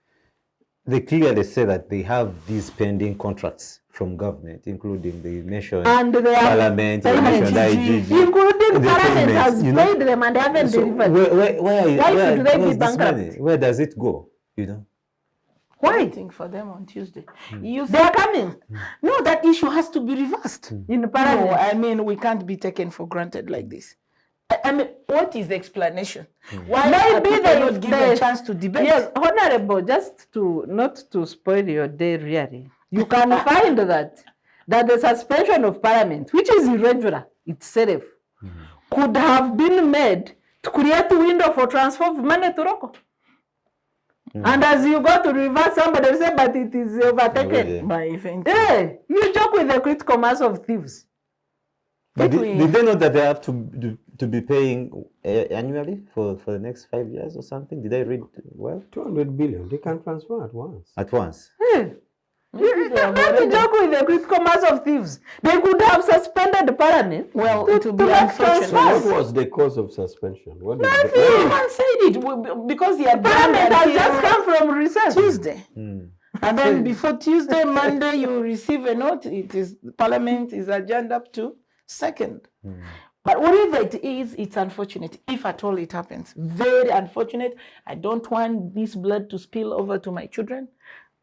they clearly say that they have these pending contracts from government, including the nation, And they have parliament, the payments, nation, IGG, including the parliament payments, has you know. paid them and they haven't So delivered. where should they be where's this bankrupt? money? Where does it go? You know. Why? Waiting for them on Tuesday. You They are coming no, that issue has to be reversed. in No, parliament. I mean, we can't be taken for granted like this. I mean, what is the explanation? Why are Maybe people not given a chance to debate? Yes, Honourable, just to not to spoil your day really, you can find that the suspension of parliament, which is irregular itself, could have been made to create a window for transfer of money to Roko. And as you go to reverse, somebody will say, but it is overtaken. By event. Hey, you joke with the critical mass of thieves. But did they know that they have to be paying annually for the next 5 years or something? Did I read well? 200 billion, they can transfer at once. At once. Hey. You don't joke with the critical mass of thieves. They could have suspended the parliament. Well, to it will be make unfortunate. So what transfers. was the cause of suspension? What did No one said it because they are Parliament has just come from recess. Tuesday. And then before Tuesday, Monday, you receive a note. It is Parliament is adjourned up to 2nd. But whatever it is, it's unfortunate. If at all it happens, very unfortunate. I don't want this blood to spill over to my children.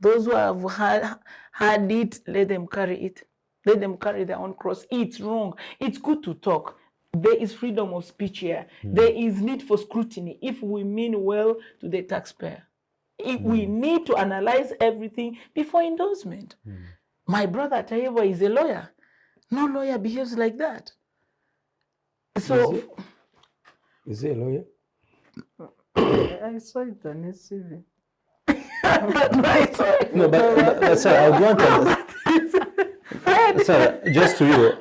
Those who have had it, let them carry it. Let them carry their own cross. It's wrong. It's good to talk. There is freedom of speech here. There is need for scrutiny if we mean well to the taxpayer. If we need to analyze everything before endorsement. My brother Terego is a lawyer. No lawyer behaves like that. So, Is he a lawyer? I saw it on his CV. No, but sir, I would want to. Sir, just to you.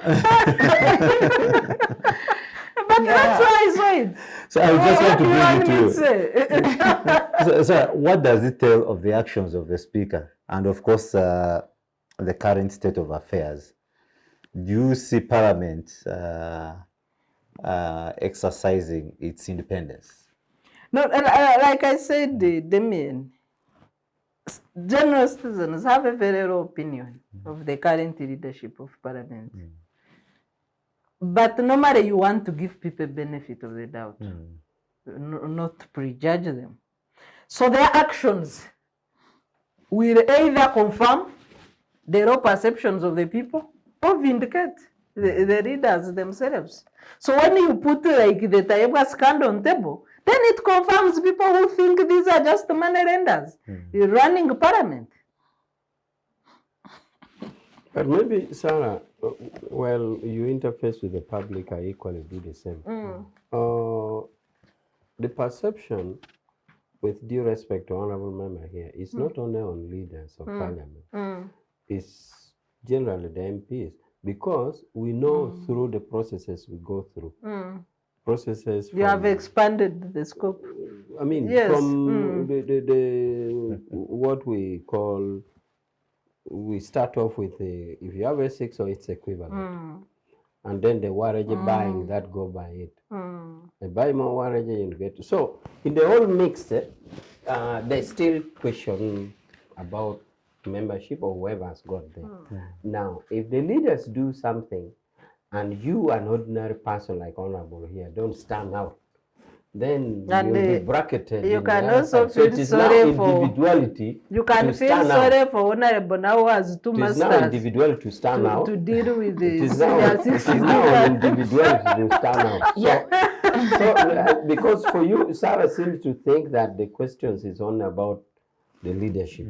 But that's why I saw it. So I would just want to bring it to you. you. So, what does it tell of the actions of the speaker and, of course, the current state of affairs? Do you see Parliament exercising its independence? No, like I said, Demian, general citizens have a very low opinion of the current leadership of Parliament. But normally you want to give people benefit of the doubt, not prejudge them. So their actions will either confirm the raw perceptions of the people or vindicate the leaders themselves. So when you put like the Terego scandal on table, then it confirms people who think these are just money lenders running parliament. But maybe, Sarah, well, you interface with the public, I equally do the same. The perception, with due respect to Honourable Member here, is not only on leaders of parliament, it's generally the MPs, because we know through the processes we go through. Processes. You have expanded the scope. I mean, yes. From the what we call, we start off with if you have a 6 or its equivalent, and then the warrage buying that go by it. They buy more warrage and get to. So in the whole mix, there's still question about membership or whoever has got there. Now, if the leaders do something, and you, an ordinary person like Honourable here, don't stand out, then you'll be bracketed. You can also feel sorry for individuality. You can feel sorry for Honourable now who has two masters. It is now individual to stand out. To deal with the it is now individuality to stand out. So because for you, Sarah seems to think that the questions is only about the leadership,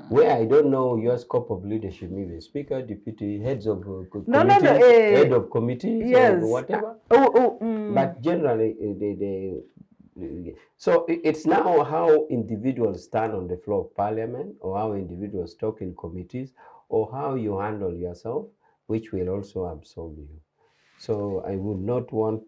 where I don't know your scope of leadership, maybe speaker, deputy, heads of committee, head of committee, yes, or whatever. But generally, so it's now how individuals stand on the floor of parliament, or how individuals talk in committees, or how you handle yourself, which will also absorb you. So I would not want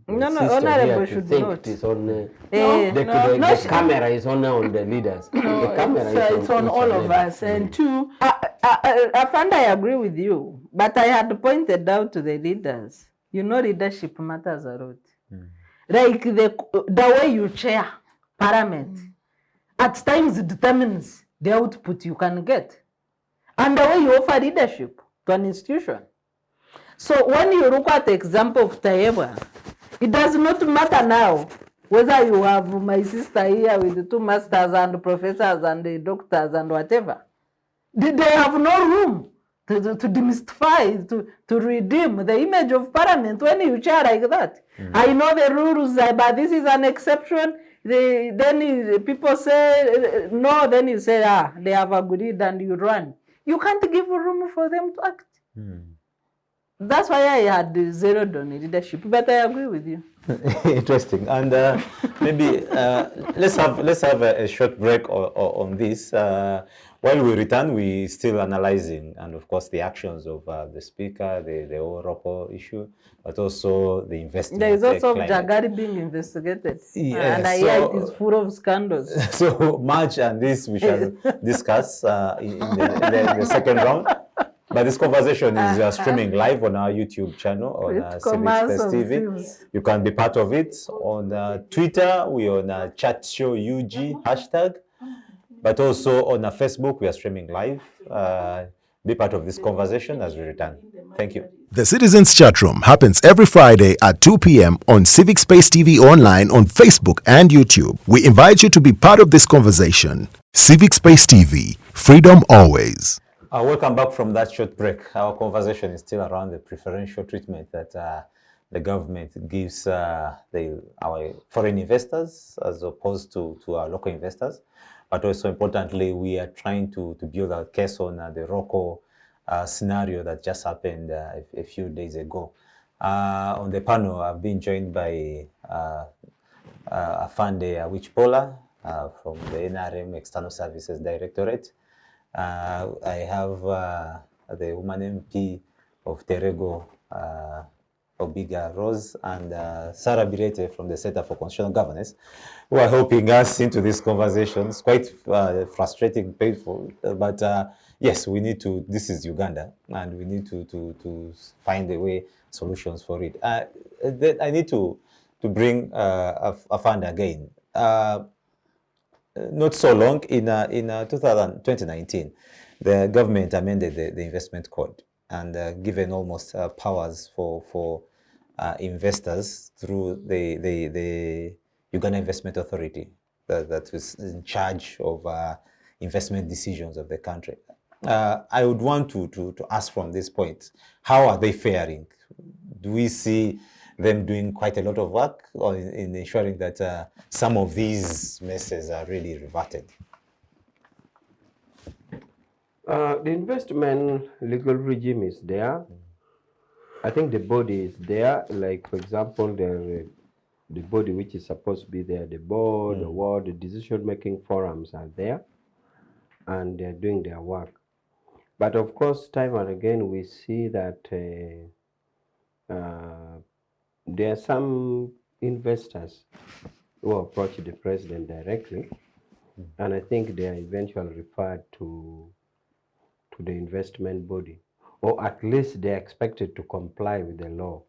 Honourable should think not. it's on the camera is only on the leaders. No, the camera it's on all of us. And two, I find I agree with you, but I had pointed out to the leaders, leadership matters a lot. Like the way you chair parliament, at times it determines the output you can get, and the way you offer leadership to an institution. So when you look at the example of Terego, it does not matter now whether you have my sister here with the 2 masters and professors and the doctors and whatever. They have no room to demystify, to redeem the image of parliament when you chair like that. I know the rules, but this is an exception. Then people say no, then you say, they have agreed and you run. You can't give room for them to act. That's why I had zeroed on leadership, but I agree with you. Interesting. And maybe let's have a short break on this. While we return, we still analyzing, and of course, the actions of the speaker, the whole Roko issue, but also the investigation. There is also Jagari being investigated, and I hear it is full of scandals. So much, and this we shall discuss in the second round. But this conversation is streaming live on our YouTube channel on Civic Space TV. You can be part of it. On Twitter, we're on Chat Show UG hashtag. But also on Facebook, we are streaming live. Be part of this conversation as we return. Thank you. The Citizens Chatroom happens every Friday at 2 p.m. on Civic Space TV online on Facebook and YouTube. We invite you to be part of this conversation. Civic Space TV, freedom always. Welcome back from that short break. Our conversation is still around the preferential treatment that the government gives our foreign investors as opposed to our local investors. But also importantly, we are trying to build a case on the Roko scenario that just happened a few days ago. On the panel, I've been joined by Afande Awich Pollar from the NRM External Services Directorate. I have the woman MP of Terego, Obigah Rose, and Sarah Bireete from the Center for Constitutional Governance, who are helping us into this conversation. It's quite frustrating, painful, but yes, we need to. This is Uganda, and we need to find a way, solutions for it. I need to to bring a fund again. Not so long, in 2019, the government amended the investment code and given almost powers for investors through the Uganda Investment Authority that was in charge of investment decisions of the country. I would want to ask from this point, how are they faring? Do we see them doing quite a lot of work in ensuring that some of these messes are really reverted? The investment legal regime is there. I think the body is there. Like, for example, the body which is supposed to be there, the board, the decision-making forums are there, and they're doing their work. But of course, time and again, we see that there are some investors who approach the president directly, and I think they are eventually referred to the investment body, or at least they are expected to comply with the law,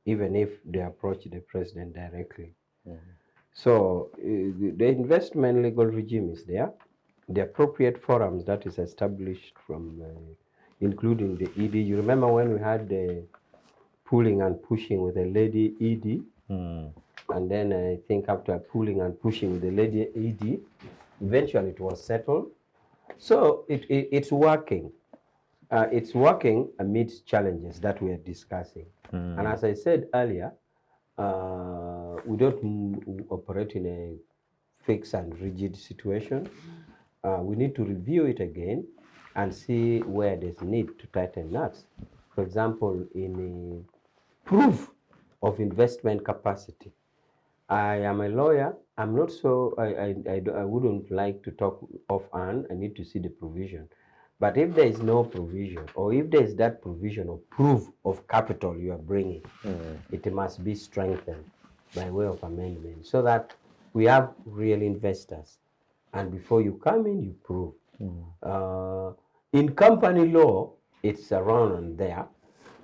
even if they approach the president directly. So the investment legal regime is there. The appropriate forums that is established from, including the ED. You remember when we had the pulling and pushing with the lady ED? And then I think after pulling and pushing with the lady ED, eventually it was settled. So it's working. It's working amidst challenges that we are discussing. And as I said earlier, we don't operate in a fixed and rigid situation. We need to review it again and see where there's need to tighten nuts. For example, in proof of investment capacity. I am a lawyer. I'm not so, I wouldn't like to talk offhand. I need to see the provision. But if there is no provision, or if there is that provision of proof of capital you are bringing, it must be strengthened by way of amendment so that we have real investors. And before you come in, you prove. In company law, it's around and there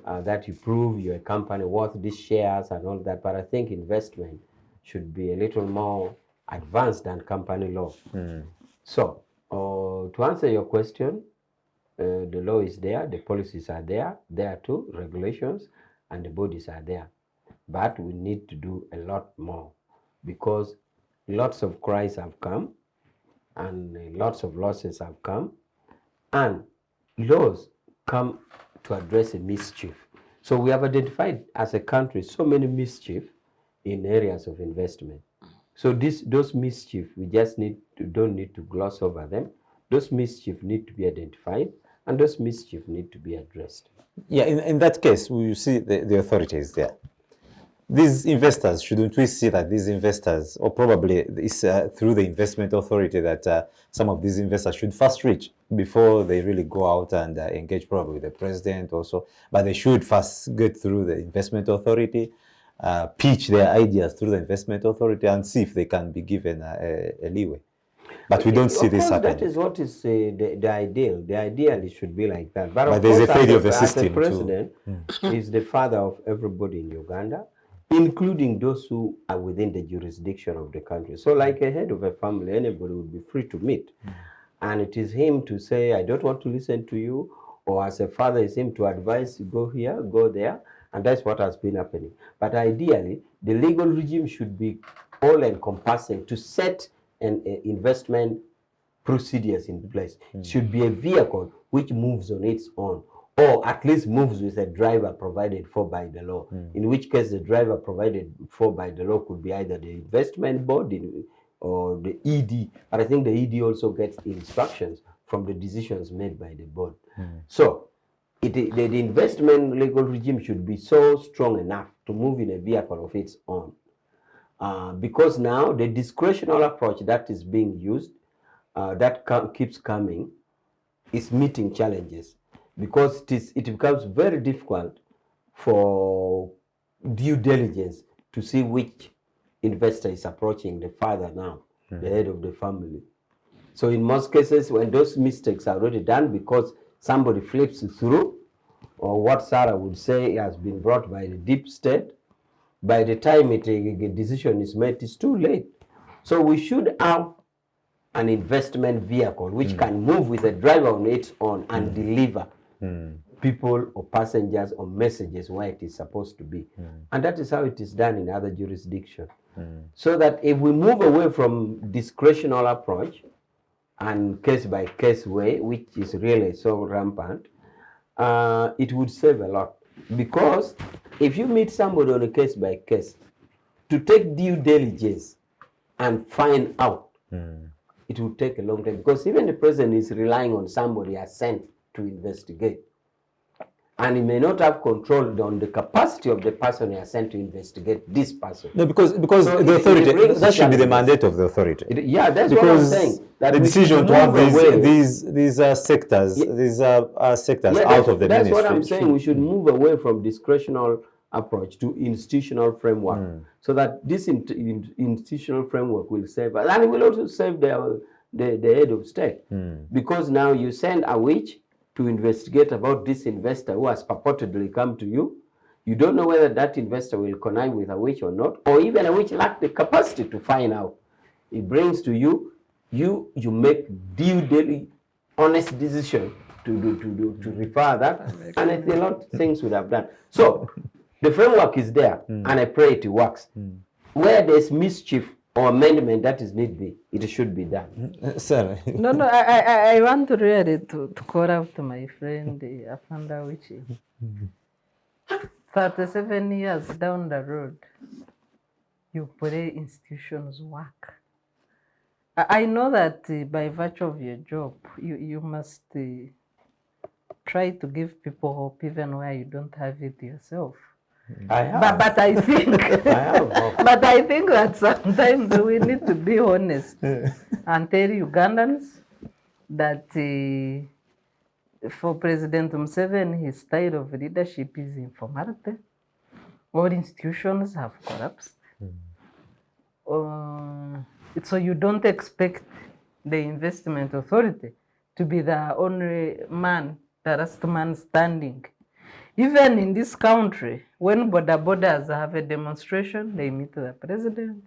that you prove you're a company worth these shares and all that. But I think investment should be a little more advanced than company law. So, to answer your question, the law is there, the policies are there too, regulations, and the bodies are there. But we need to do a lot more because lots of cries have come and lots of losses have come, and laws come to address a mischief. So we have identified as a country so many mischief in areas of investment. So those mischief, we just don't need to gloss over them. Those mischief need to be identified, and those mischief need to be addressed. Yeah, in that case, we see the authorities there. These investors, shouldn't we see that these investors, or probably it's through the investment authority that some of these investors should first reach before they really go out and engage probably with the president also, but they should first get through the investment authority, pitch their ideas through the investment authority and see if they can be given a leeway. But we don't see this happening. That is what is the ideal. The ideal it should be like that. But there's a failure of the system. The president is the father of everybody in Uganda, including those who are within the jurisdiction of the country. So like a head of a family, anybody would be free to meet. And it is him to say, I don't want to listen to you, or as a father, it's him to advise you, go here, go there, and that's what has been happening. But ideally, the legal regime should be all-encompassing to set an investment procedures in place. It should be a vehicle which moves on its own, or at least moves with a driver provided for by the law. In which case, the driver provided for by the law could be either the investment board or the ED. But I think the ED also gets instructions from the decisions made by the board. So the investment legal regime should be so strong enough to move in a vehicle of its own. Because now the discretional approach that is being used, that keeps coming, is meeting challenges. Because it becomes very difficult for due diligence to see which investor is approaching the father now, the head of the family. So in most cases, when those mistakes are already done because somebody flips through, or what Sarah would say has been brought by the deep state, by the time a decision is made, it's too late. So we should have an investment vehicle which can move with a driver on its own and deliver people or passengers or messages where it is supposed to be. And that is how it is done in other jurisdictions. So that if we move away from discretional approach and case by case way, which is really so rampant, it would save a lot. Because if you meet somebody on a case by case, to take due diligence and find out, it will take a long time, because even the president is relying on somebody as sent to investigate. And he may not have control on the capacity of the person he has sent to investigate this person. No, because So the it authority, brings that should be the challenges. mandate of the authority. Yeah, that's what I'm Because saying. That the we decision should to have move away. these sectors, these sectors Yeah, out of the that's ministry. what I'm saying. We should move away from discretional approach to institutional framework, so that this institutional framework will save us, and it will also save the head of state, because now you send Awich to investigate about this investor who has purportedly come to you. You don't know whether that investor will connive with Awich or not, or even Awich lack the capacity to find out. It brings to you, you make daily honest decision to refer that, and a lot of things would have done. So the framework is there, and I pray it works. Where there's mischief or amendment that is needed, it should be done. Sir. No, I want to really to call out to my friend Afanda Wichi. 37 years down the road, you pray institutions work. I know that by virtue of your job, you must try to give people hope even where you don't have it yourself. I have. But I think I have hope. but I think that sometimes we need to be honest and tell Ugandans that for President Museveni, his style of leadership is informality. All institutions have collapsed. So you don't expect the investment authority to be the only man, the last man standing. Even in this country, when borders have a demonstration, they meet the president.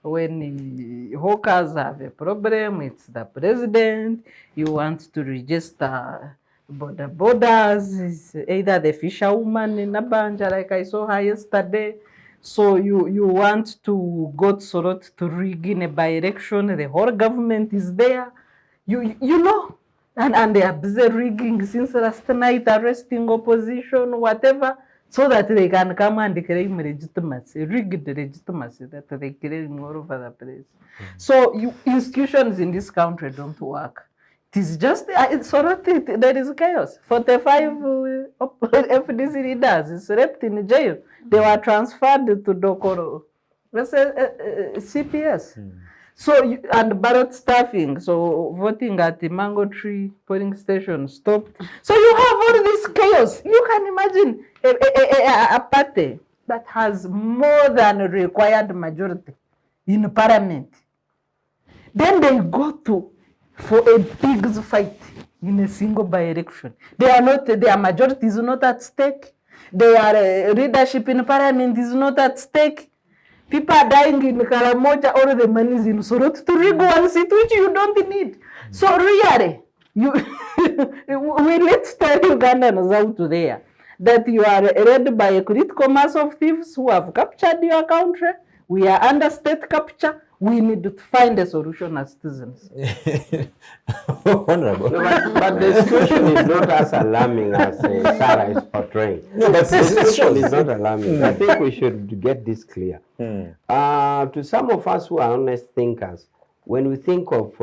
When hawkers have a problem, it's the president. You want to register borders, it's either the fisherwoman in Nabanja, like I saw her yesterday. So you want to go to Sorot to rig in a by-election, the whole government is there. You know, and they are busy rigging since last night, arresting opposition, whatever, so that they can come and claim legitimacy, rigged legitimacy that they claim all over the place. So institutions in this country don't work. It is just, there is chaos. 45 FDC leaders slept in jail. They were transferred to Dokoro. That's CPS. So, and ballot staffing, so voting at the Mango Tree polling station stopped. So you have all this chaos. You can imagine a party that has more than a required majority in parliament. Then they go for a big fight in a single by-election. Their majority is not at stake. Their leadership in parliament is not at stake. People are dying in Karamoja, all the money is in Sorot to rig one seat which you don't need. So really, let's tell Ugandans out there that you are led by a critical mass of thieves who have captured your country. We are under state capture. We need to find a solution as citizens. Honourable. No, but the situation is not as alarming as Sarah is portraying. No, but The situation is not alarming. I think we should get this clear. To some of us who are honest thinkers, when we think of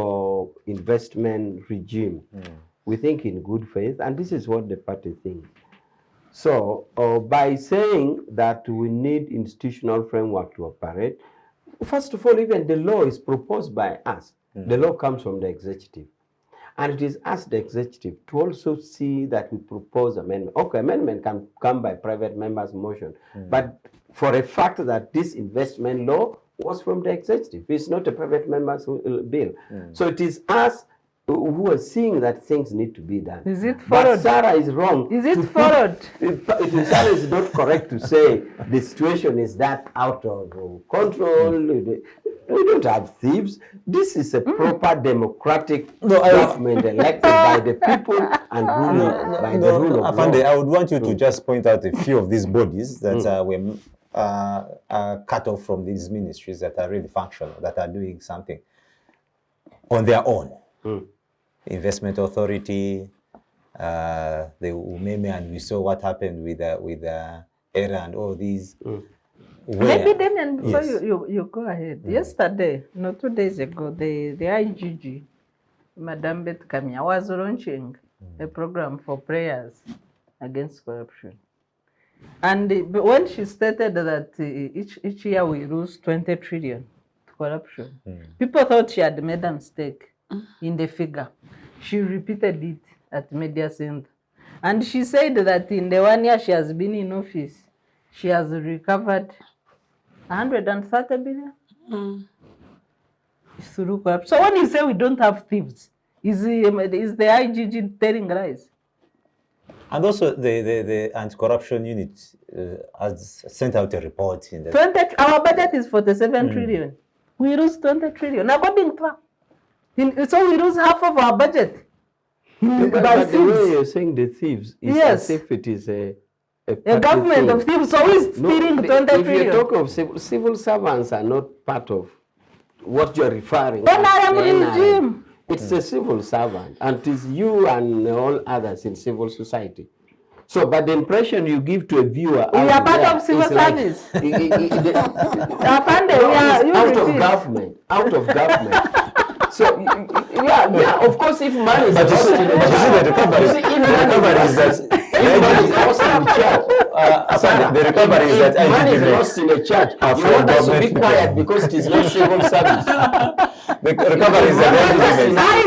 investment regime, we think in good faith, and this is what the party thinks. So by saying that we need institutional framework to operate, first of all, even the law is proposed by us. The law comes from the executive. And it is us, the executive, to also see that we propose amendment. Okay, amendment can come by private members' motion. But for a fact that this investment law was from the executive. It's not a private member's bill. So it is us who are seeing that things need to be done. Is it But followed? Sarah is wrong. Is it followed? Sarah is not correct to say the situation is that out of control. We don't have thieves. This is a proper democratic government elected by the people and ruling by the rule of Afande, law. I would want you to just point out a few of these bodies that were cut off from these ministries that are really functional, that are doing something on their own. Investment Authority, the Umeme, and we saw what happened with ERA and all these. Maybe Demian, before Yes. you go ahead. Yesterday, no, 2 days ago, the IGG, Madame Beth Kamia, was launching a program for prayers against corruption. And when she stated that each year we lose 20 trillion to corruption, people thought she had made a mistake in the figure. She repeated it at Media Center. And she said that in the 1 year she has been in office, she has recovered 130 billion through corruption. So when you say we don't have thieves, is the IGG telling lies? And also the anti-corruption unit has sent out a report in the 20, our budget is 47 trillion. We lose 20 trillion. According to her. So we lose half of our budget. But By the way thieves. you're saying the thieves is Yes. as if it is a A party government thing. of thieves. So who is stealing 20 If you trillion? talk of civil servants are not part of what you're referring NRM as NRM. regime. It's a civil servant, and it is you and all others in civil society. So, but the impression you give to a viewer We out are part there of civil is like- service. No, we are, it's you out of repeat. government, out of government. So, yeah, of course, if money is But you lost see- in a but you see church, the recovery- you see, if the money recovery is is lost- that- if money is lost in church, Afande, the recovery is that if money IGG is makes. lost in a church, Are you from want us to government be people. quiet because it is not civil service. The recovery is that IGG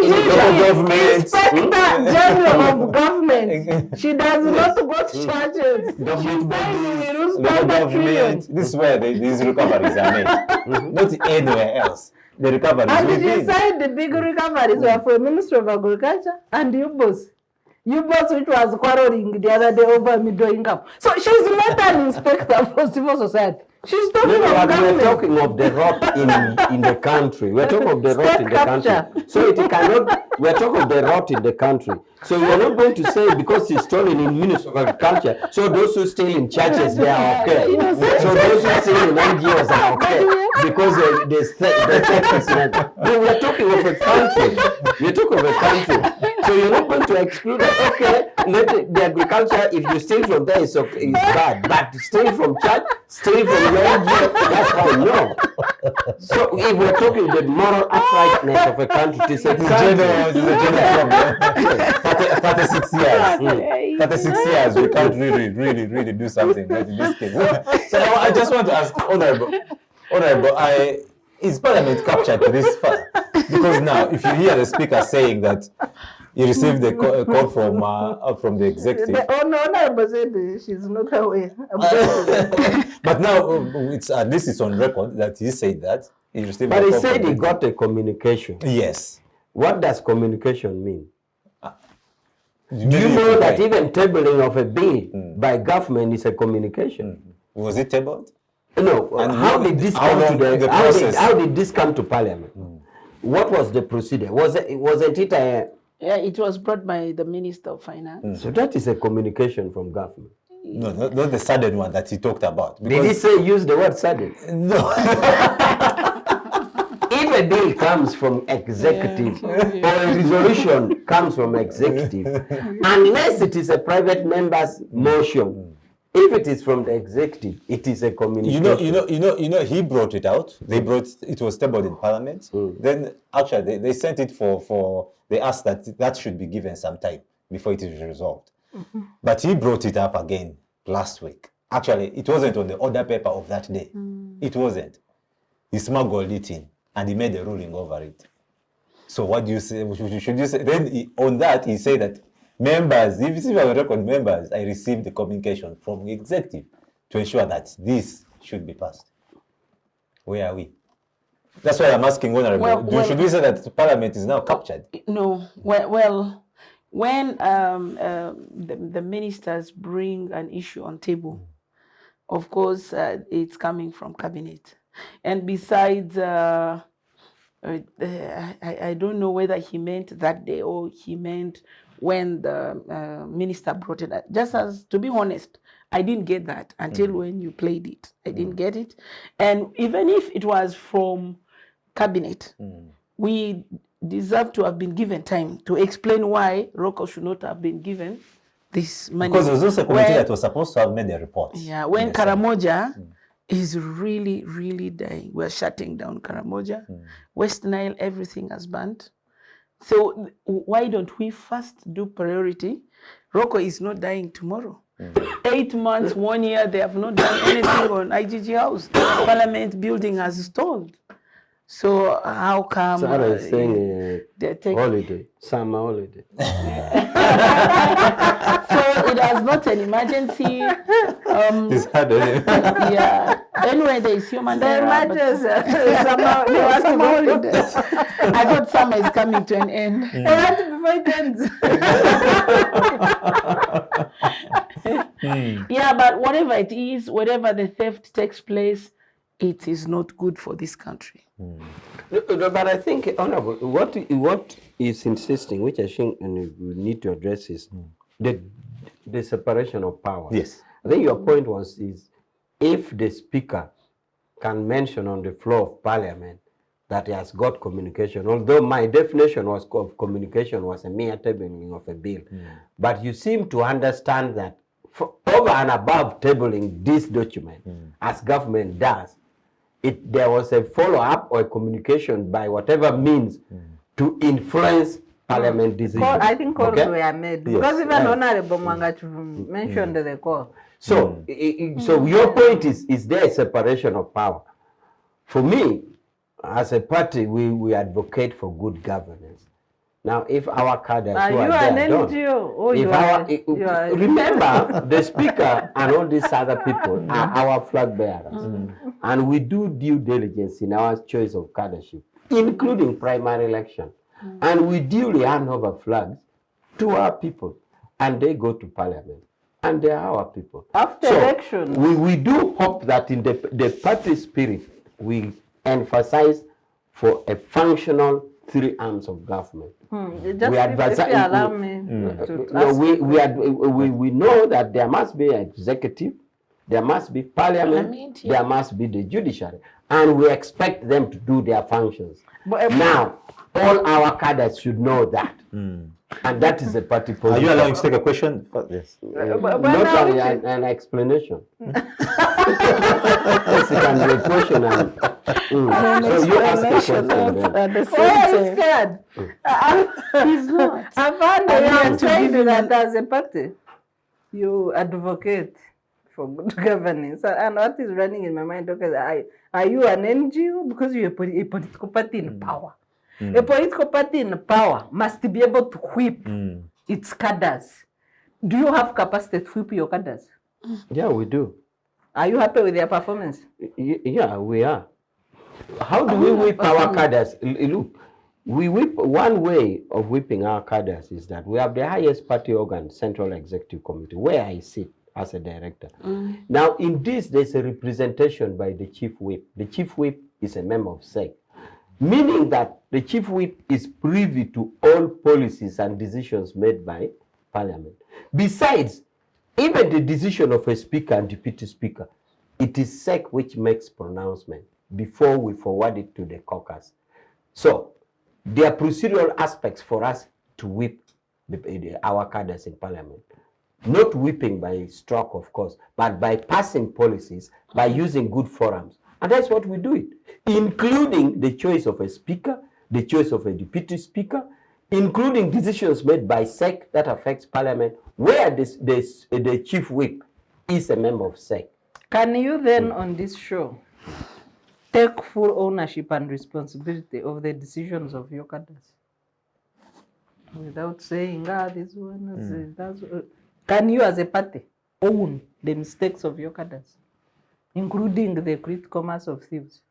makes. Local government. Inspector General of Government. She does not go to churches. Government She says we bodies, lose Local 20 trillion. government. This is where these recoveries are made. Not anywhere else. The recovery is And she within. said the big recoveries were for Ministry of Agriculture and UBOS. UBOS, which was quarreling the other day over middle income. So she's not an inspector for civil society. She's talking No, of but we're government. talking of the rot in the country. We're talking of the rot State in the country. capture. So it cannot, we're talking of the rot in the country. So you're not going to say because it's stolen in Ministry of Agriculture, so those who steal in churches, they are okay. So those who steal in NGOs are okay. Because the theft is not. No, we're talking of a country. We're talking of a country. So you're not going to exclude that, okay, let the agriculture, if you steal from there, it's okay, it's bad. But steal from church, steal from your NGO, that's fine. No. So if we're talking the moral uprightness of a country, it is a country. It's a general problem. 36 years. 36 years, we can't really do something like this case. So I just want to ask Honourable, is Parliament captured to this far? Because now, if you hear the Speaker saying that he received a call from the executive, The Honourable said she's not aware. but now it's at least it's on record that he said that he received. But a he call said from he the- got a communication. Yes. What does communication mean? Do Do you know that even tabling of a bill by government is a communication? was it tabled? No. And How did this how come long to the the? process? How did this come to Parliament? What was the procedure? Wasn't it a? Yeah, it was brought by the Minister of Finance. So that is a communication from government. No, not the sudden one that he talked about. Did he Because say use the word sudden? no. If a bill comes from executive or a resolution comes from executive, unless it is a private member's motion, if it is from the executive, it is a communication. He brought it out. It was tabled in Parliament. Then actually they sent it they asked that should be given some time before it is resolved. But he brought it up again last week. Actually, it wasn't on the order paper of that day. It wasn't. He smuggled it in and he made a ruling over it. So what do you say? Should you say? Then on that he said that members, if you see my record members, I received the communication from the executive to ensure that this should be passed. Where are we? That's why I'm asking, Honourable. Should we say that Parliament is now captured? No. Well, when the ministers bring an issue on table, of course, it's coming from cabinet. And besides, I don't know whether he meant that day or he meant when the minister brought it. Just as, to be honest, I didn't get that until when you played it. I didn't get it. And even if it was from cabinet, we deserve to have been given time to explain why Roko should not have been given this money. Because there was also a committee that was supposed to have made a report. Yeah, when Karamoja is really, really dying. We're shutting down Karamoja. West Nile, everything has burned. So why don't we first do priority? Roko is not dying tomorrow. 8 months, 1 year, they have not done anything on IGG House. Parliament building has stalled. So how come Sarah is saying they're taking holiday, summer holiday. So it was not an emergency. It's hard on him. Yeah. Anyway, there is human error. Summer holidays. I thought summer is coming to an end. Yeah, but whatever it is, whatever the theft takes place, it is not good for this country. But I think, Honourable, what is insisting, which I think we need to address, is the separation of powers. Yes. I think your point is if the Speaker can mention on the floor of Parliament that he has got communication, although my definition of communication was a mere tabling of a bill. But you seem to understand that over and above tabling this document, as government does, there was a follow-up or a communication by whatever means to influence Parliament decisions. I think calls were made. Because even Honourable Mwangachu mentioned the call. So, so your point is there a separation of power? For me, as a party, we advocate for good governance. Now, if our cadres who are there don't, remember, the Speaker and all these other people are our flag bearers. And we do due diligence in our choice of cadreship, including primary election. And we duly hand over flags to our people, and they go to Parliament. And they are our people. After election, we do hope that in the party spirit, we emphasize for a functional 3 arms of government. Just we if you allow me we know that there must be an executive, there must be Parliament, there must be the judiciary, and we expect them to do their functions. Now, all our cadres should know that. And that is the party position. Are you allowing to take a question? Yes. Not an explanation. Yes, it can be a question. So you ask a question. Scared. He's not. I've heard that as a party, you advocate for good governance. And what is running in my mind, okay, are you an NGO? Because you're a political party in power. A political party in power must be able to whip its cadres. Do you have capacity to whip your cadres? Yeah, we do. Are you happy with their performance? Yeah, we are. How do we whip our cadres? Look, we whip. One way of whipping our cadres is that we have the highest party organ, Central Executive Committee, where I sit as a director. Now, in this, there's a representation by the Chief Whip. The Chief Whip is a member of SEC. Meaning that the Chief Whip is privy to all policies and decisions made by Parliament. Besides, even the decision of a Speaker and Deputy Speaker, it is SEC which makes pronouncement before we forward it to the caucus. So, there are procedural aspects for us to whip our cadres in Parliament. Not whipping by stroke, of course, but by passing policies, by using good forums. And that's what we do it, including the choice of a speaker, the choice of a deputy speaker, including decisions made by SEC that affects Parliament, where the Chief Whip is a member of SEC. Can you then, on this show, take full ownership and responsibility of the decisions of your cadres? Without saying, this one is... Can you, as a party, own the mistakes of your cadres? Including the critical mass of thieves?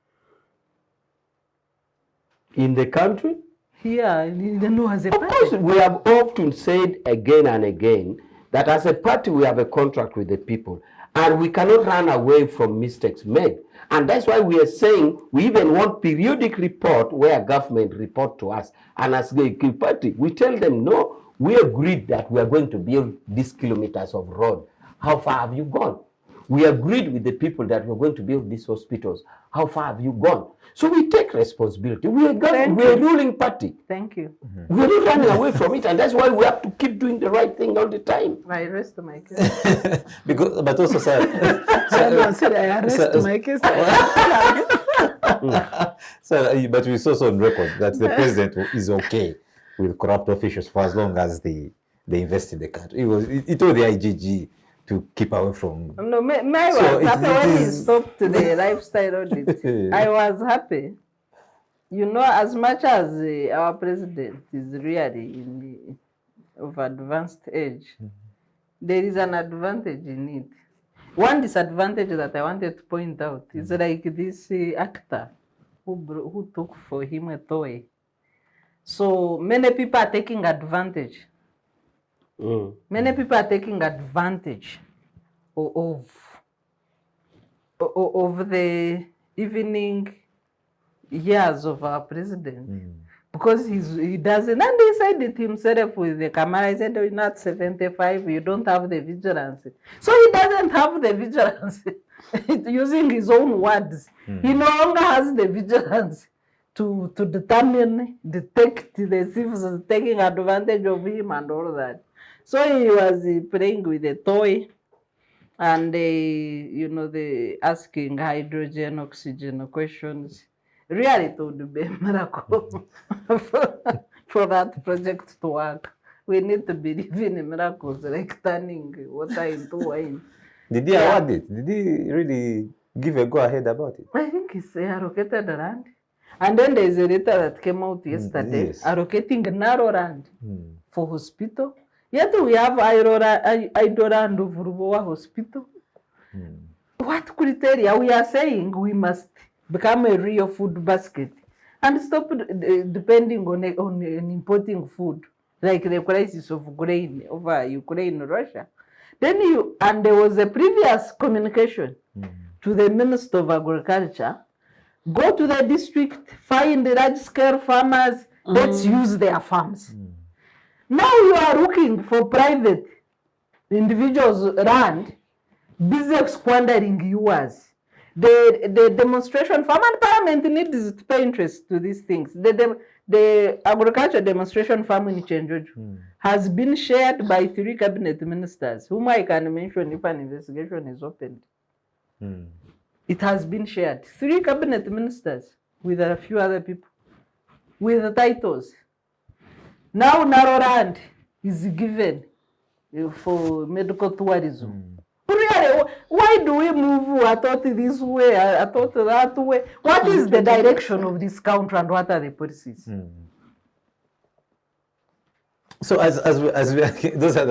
In the country, Here, no, as a of course, party. we have often said again and again that as a party we have a contract with the people and we cannot run away from mistakes made. And that's why we are saying we even want periodic report where government report to us. And as the party, we tell them, no, we agreed that we are going to build these kilometers of road. How far have you gone? We agreed with the people that we're going to build these hospitals. How far have you gone? So we take responsibility. We are a ruling party. Thank you. We're not running away from it, and that's why we have to keep doing the right thing all the time. I rest my case. Because, but also, sir, Someone said I arrest my case. sir, but we saw on record that the president is okay with corrupt officials for as long as they invest in the country. He told the IGG to keep away from. No, my So was happy when he is- stopped the lifestyle audit. I was happy. You know, as much as our president is really of advanced age, there is an advantage in it. One disadvantage that I wanted to point out is like this actor who took for him a toy. So many people are taking advantage. Many people are taking advantage of the evening years of our president because he doesn't, and he said it himself with the camera. He said, "You're not 75, you don't have the vigilance." So he doesn't have the vigilance. Using his own words, he no longer has the vigilance to detect the thieves taking advantage of him and all that. So he was playing with a toy and the asking hydrogen, oxygen questions. Really it would be a miracle for that project to work. We need to believe in miracles like turning water into wine. Did he award it? Did he really give a go ahead about it? I think it's allocated land. And then there's a letter that came out yesterday yes. allocating narrow land for hospital. Yet we have idle land of Rubowa Hospital. What criteria? We are saying we must become a real food basket and stop depending on importing food, like the crisis of grain over Ukraine, Russia. Then there was a previous communication to the Minister of Agriculture. Go to the district, find the large-scale farmers, let's use their farms. Now you are looking for private individuals' land, busy squandering yours. The demonstration farm and parliament needs to pay interest to these things. The agriculture demonstration farm in Chenjoju has been shared by 3 cabinet ministers, whom I can mention if an investigation is opened. It has been shared. 3 cabinet ministers with a few other people with the titles. Now narrow land is given for medical tourism. Really, why do we move? I thought this way, I thought that way. What is the direction of this country and what are the policies? So as we those are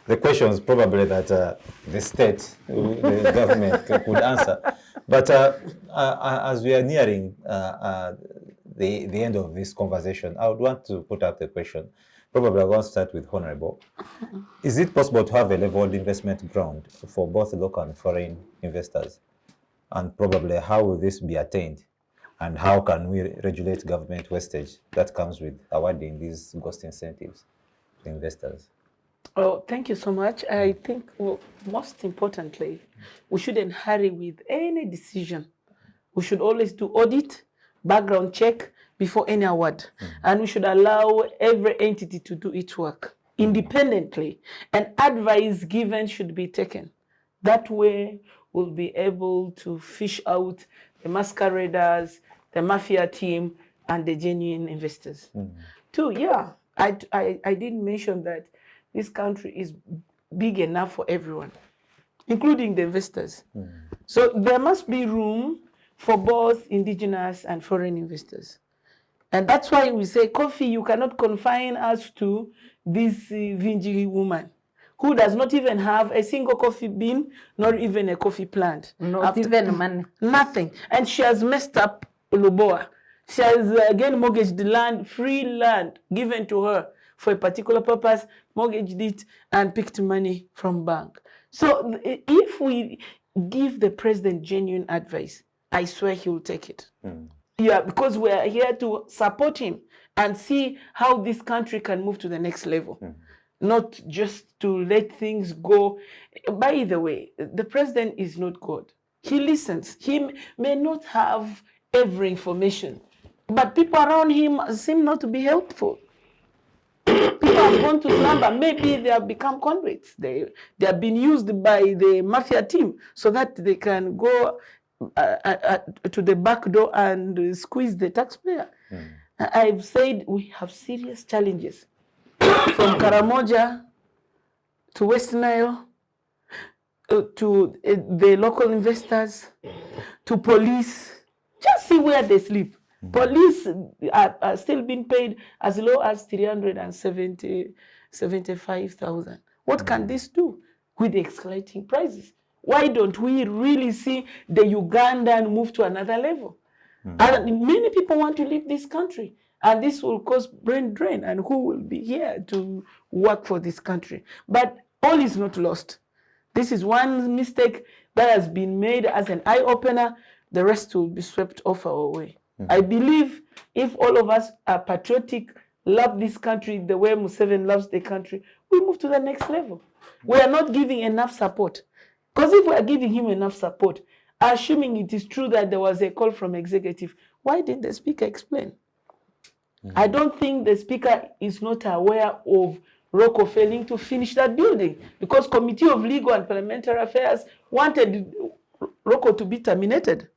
the questions probably that the state, the government could answer. But as we are nearing the end of this conversation, I would want to put out a question. Probably I want to start with Honourable. Is it possible to have a leveled investment ground for both local and foreign investors? And probably how will this be attained? And how can we regulate government wastage that comes with awarding these ghost incentives to investors? Oh, thank you so much. I think most importantly, we shouldn't hurry with any decision. We should always do audit, background check before any award. And we should allow every entity to do its work independently. And advice given should be taken. That way, we'll be able to fish out the masqueraders, the mafia team, and the genuine investors. Two, yeah, I did mention that this country is big enough for everyone, including the investors. So there must be room for both indigenous and foreign investors. And that's why we say, coffee, you cannot confine us to this Vinji woman who does not even have a single coffee bean, nor even a coffee plant. Not even money. Nothing. And she has messed up Luboa. She has again mortgaged the land, free land given to her for a particular purpose, mortgaged it and picked money from bank. So if we give the president genuine advice, I swear he will take it. Yeah, because we are here to support him and see how this country can move to the next level. Not just to let things go. By the way, the president is not God. He listens. He may not have every information, but people around him seem not to be helpful. People have gone to slumber. Maybe they have become convicts. They have been used by the mafia team so that they can go to the back door and squeeze the taxpayer. I've said we have serious challenges from Karamoja to West Nile to the local investors to police. Just see where they sleep. Police are still being paid as low as 375,000. What can this do with the escalating prices? Why don't we really see the Ugandan move to another level? And many people want to leave this country, and this will cause brain drain, and who will be here to work for this country? But all is not lost. This is one mistake that has been made as an eye-opener. The rest will be swept off our way. I believe if all of us are patriotic, love this country the way Museveni loves the country, we move to the next level. We are not giving enough support. Because if we are giving him enough support, assuming it is true that there was a call from executive, why did the speaker explain? I don't think the speaker is not aware of Roko failing to finish that building, because Committee of Legal and Parliamentary Affairs wanted Roko to be terminated.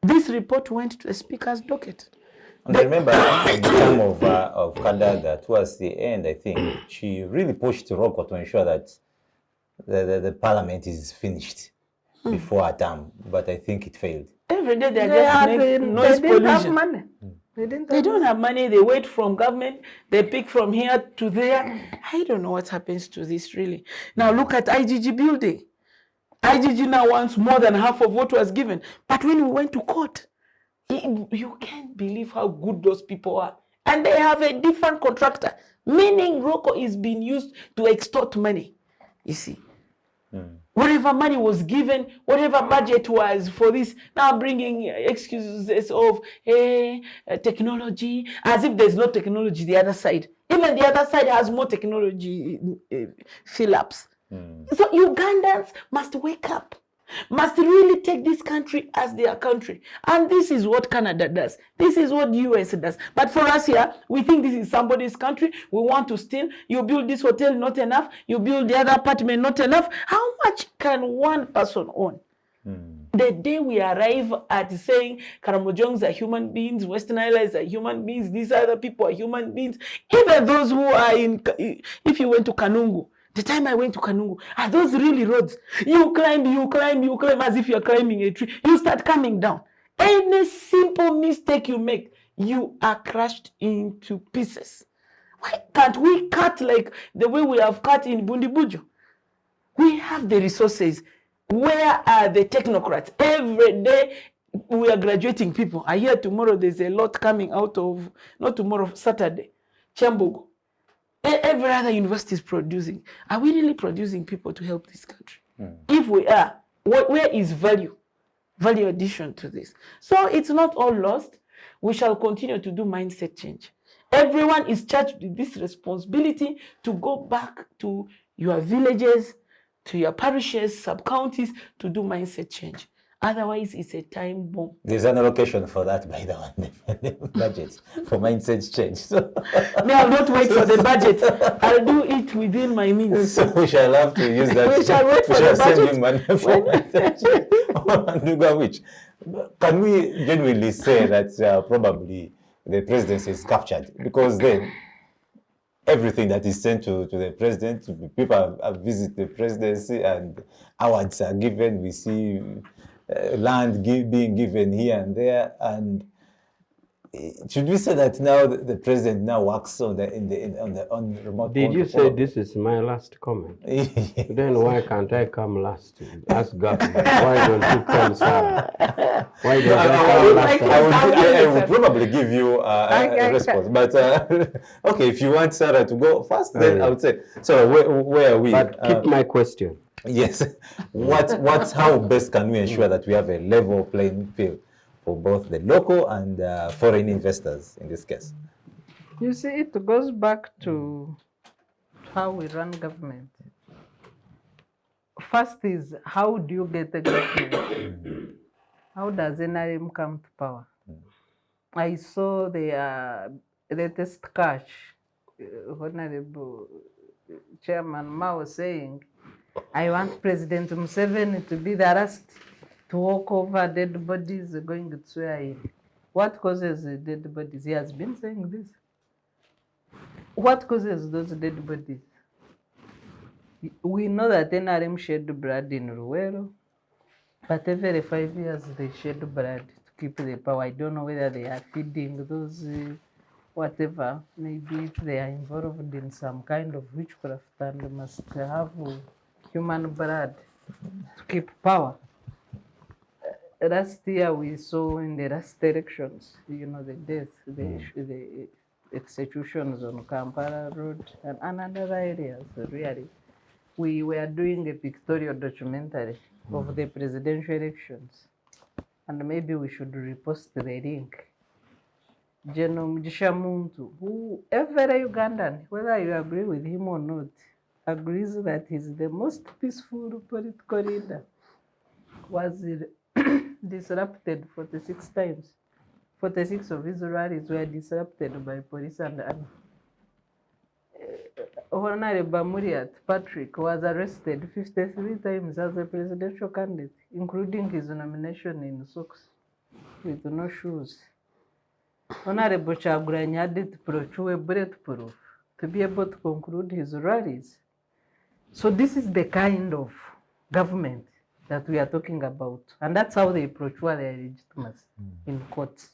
This report went to the speaker's docket. And I remember at the time of Kadaga, towards the end, I think, she really pushed Roko to ensure that the parliament is finished before her term, but I think it failed. Every day they just make noise didn't have pollution. money. They don't have money. They wait from government. They pick from here to there. I don't know what happens to this really. Now look at IGG building. IGG now wants more than half of what was given. But when we went to court, you can't believe how good those people are. And they have a different contractor, meaning Roko is being used to extort money. You see. Whatever money was given, whatever budget was for this, now bringing excuses of technology, as if there's no technology the other side. Even the other side has more technology fill-ups. So Ugandans must wake up, must really take this country as their country. And this is what Canada does. This is what US does. But for us here, we think this is somebody's country. We want to steal. You build this hotel, not enough. You build the other apartment, not enough. How much can one person own? The day we arrive at saying Karamojongs are human beings, Western Islands are human beings, these other people are human beings, even those who are in, if you went to Kanungu, the time I went to Kanungu, are those really roads? You climb as if you're climbing a tree. You start coming down. Any simple mistake you make, you are crushed into pieces. Why can't we cut like the way we have cut in Bundibujo? We have the resources. Where are the technocrats? Every day we are graduating people. I hear tomorrow there's a lot coming out of, not tomorrow, Saturday, Chambogo. Every other university is producing. Are we really producing people to help this country? If we are, where is value addition to this? So it's not all lost. We shall continue to do mindset change. Everyone is charged with this responsibility to go back to your villages, to your parishes, sub-counties, to do mindset change. Otherwise, it's a time bomb. There's an allocation for that by the budget for mindset change. So may I not wait for the budget. I'll do it within my means. So we shall have to use that. We shall wait for the send budget. you money for mindset change. Awich, can we genuinely say that probably the presidency is captured? Because then everything that is sent to the president, people have visited the presidency and awards are given. We see land being given here and there, and should we say that now the president now works on on remote Did you control? say this is my last comment? Yes. Then why can't I come last? Ask government. Why don't you call Sarah? Why don't I come last? I would probably give you a response, but okay, if you want Sarah to go first, then I would say. So where are we? But keep my question. Yes. How best can we ensure that we have a level playing field for both the local and foreign investors in this case? You see, it goes back to how we run government. First is, how do you get a government? How does NRM come to power? I saw the latest cash, Honourable Chairman Mao saying, I want President Museveni to be the last to walk over dead bodies going to swear in. What causes the dead bodies? He has been saying this. What causes those dead bodies? We know that NRM shed blood in Ruwero, but every 5 years they shed blood to keep the power. I don't know whether they are feeding those, whatever, maybe if they are involved in some kind of witchcraft and must have human blood to keep power. Last year we saw in the last elections, you know, the deaths, the executions on Kampala Road and other areas, really. We were doing a pictorial documentary of the presidential elections, and maybe we should repost the link. General Mugisha Muntu, who every Ugandan, whether you agree with him or not, agrees that he's the most peaceful political leader, was disrupted 46 times. 46 of his rallies were disrupted by police and army. Honourable Muriat Patrick was arrested 53 times as a presidential candidate, including his nomination in socks with no shoes. Honourable Chagulanyi had it bulletproof to be able to conclude his rallies. So this is the kind of government that we are talking about. And that's how they procure their legitimacy in courts.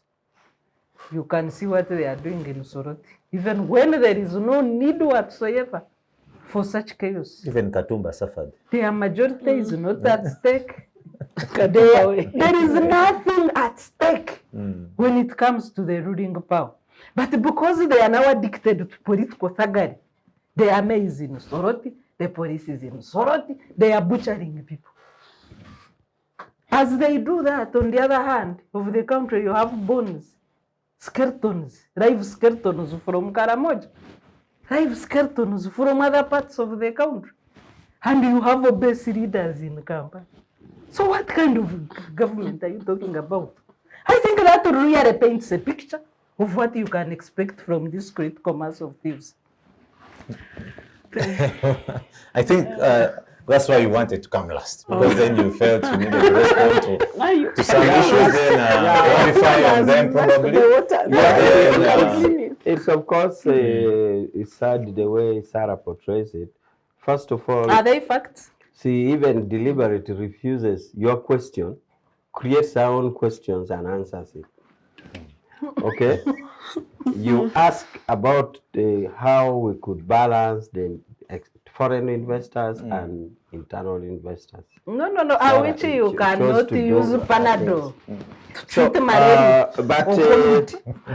You can see what they are doing in Soroti, even when there is no need whatsoever for such chaos. Even Katumba suffered. Their majority is not at stake. There is nothing at stake when it comes to the ruling power. But because they are now addicted to political thuggery, the army is in Soroti, the police is in Soroti, they are butchering people. As they do that, on the other hand of the country, you have bones, skeletons, live skeletons from Karamoja, live skeletons from other parts of the country. And you have obese leaders in Kampala. So what kind of government are you talking about? I think that really paints a picture of what you can expect from this great commerce of thieves. I think that's why you wanted to come last, because then you felt you needed to respond to some issues, then clarify on them probably. It's of course it's sad the way Sarah portrays it. First of all, Are they facts? she even deliberately refuses your question, creates her own questions and answers it. Okay? You ask about how we could balance the foreign investors and internal investors. No. Awich, you cannot use Panadol to treat So, malaria. but or COVID.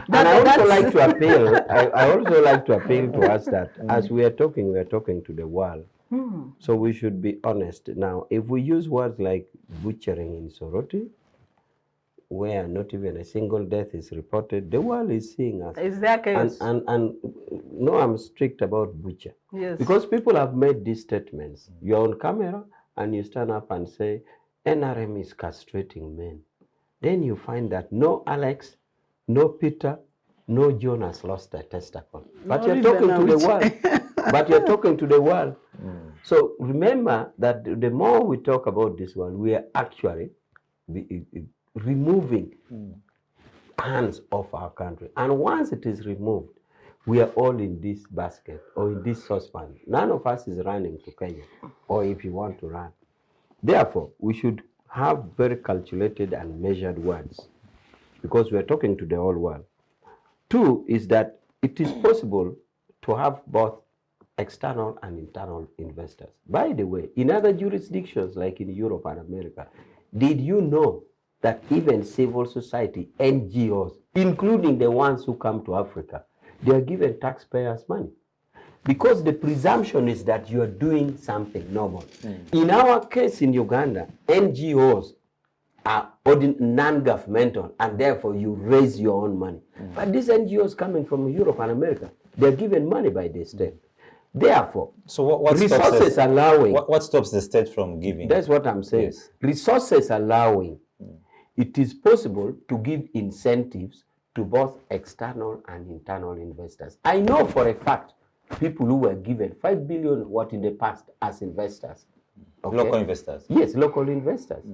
and I also like to appeal. I also like to appeal to us that as we are talking to the world. So we should be honest. Now, if we use words like butchering in Soroti, where not even a single death is reported, the world is seeing us. Is there chaos? And no, I'm strict about butcher. Yes. Because people have made these statements. You're on camera and you stand up and say, NRM is castrating men. Then you find that no Alex, no Peter, no John has lost a testicle. But you're talking to the world. But you're talking to the world. So remember that the more we talk about this one, we are actually removing hands off our country. And once it is removed, we are all in this basket or in this saucepan. None of us is running to Kenya, or if you want to run. Therefore, we should have very calculated and measured words, because we are talking to the whole world. Two is that it is possible to have both external and internal investors. By the way, in other jurisdictions like in Europe and America, did you know that even civil society, NGOs, including the ones who come to Africa, they are given taxpayers' money? Because the presumption is that you are doing something noble. In our case in Uganda, NGOs are non-governmental, and therefore you raise your own money. But these NGOs coming from Europe and America, they're given money by the state. Therefore, So what resources allowing. What stops the state from giving? That's what I'm saying. Yes. Resources allowing, it is possible to give incentives to both external and internal investors. I know for a fact people who were given 5 billion what in the past as investors. Okay? Local investors. Yes, local investors.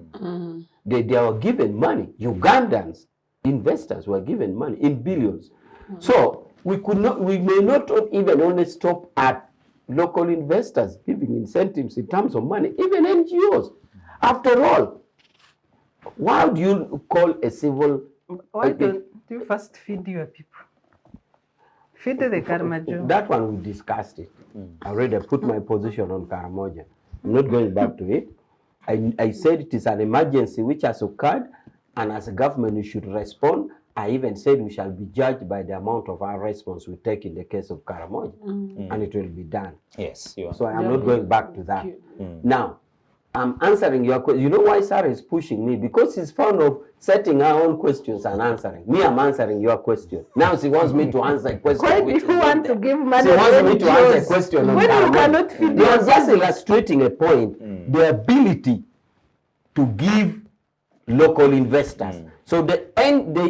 They were given money. Ugandans investors were given money in billions. So we may not even only stop at local investors giving incentives in terms of money, even NGOs. After all, why do you call a civil? Why don't you first feed your people? Feed the Karamajo. That one we discussed it. I already put my position on Karamoja. I'm not going back to it. I said it is an emergency which has occurred, and as a government we should respond. I even said we shall be judged by the amount of our response we take in the case of Karamoja, and it will be done. Yes. So I am not going back to that. Now, I'm answering your question. You know why Sarah is pushing me? Because she's fond of setting her own questions and answering. Me, I'm answering your question. Now she wants me to answer a question. Why do you want to give money? She wants me to answer a question on when you Karamoja. cannot feed They are your just illustrating a point. The ability to give local investors. So the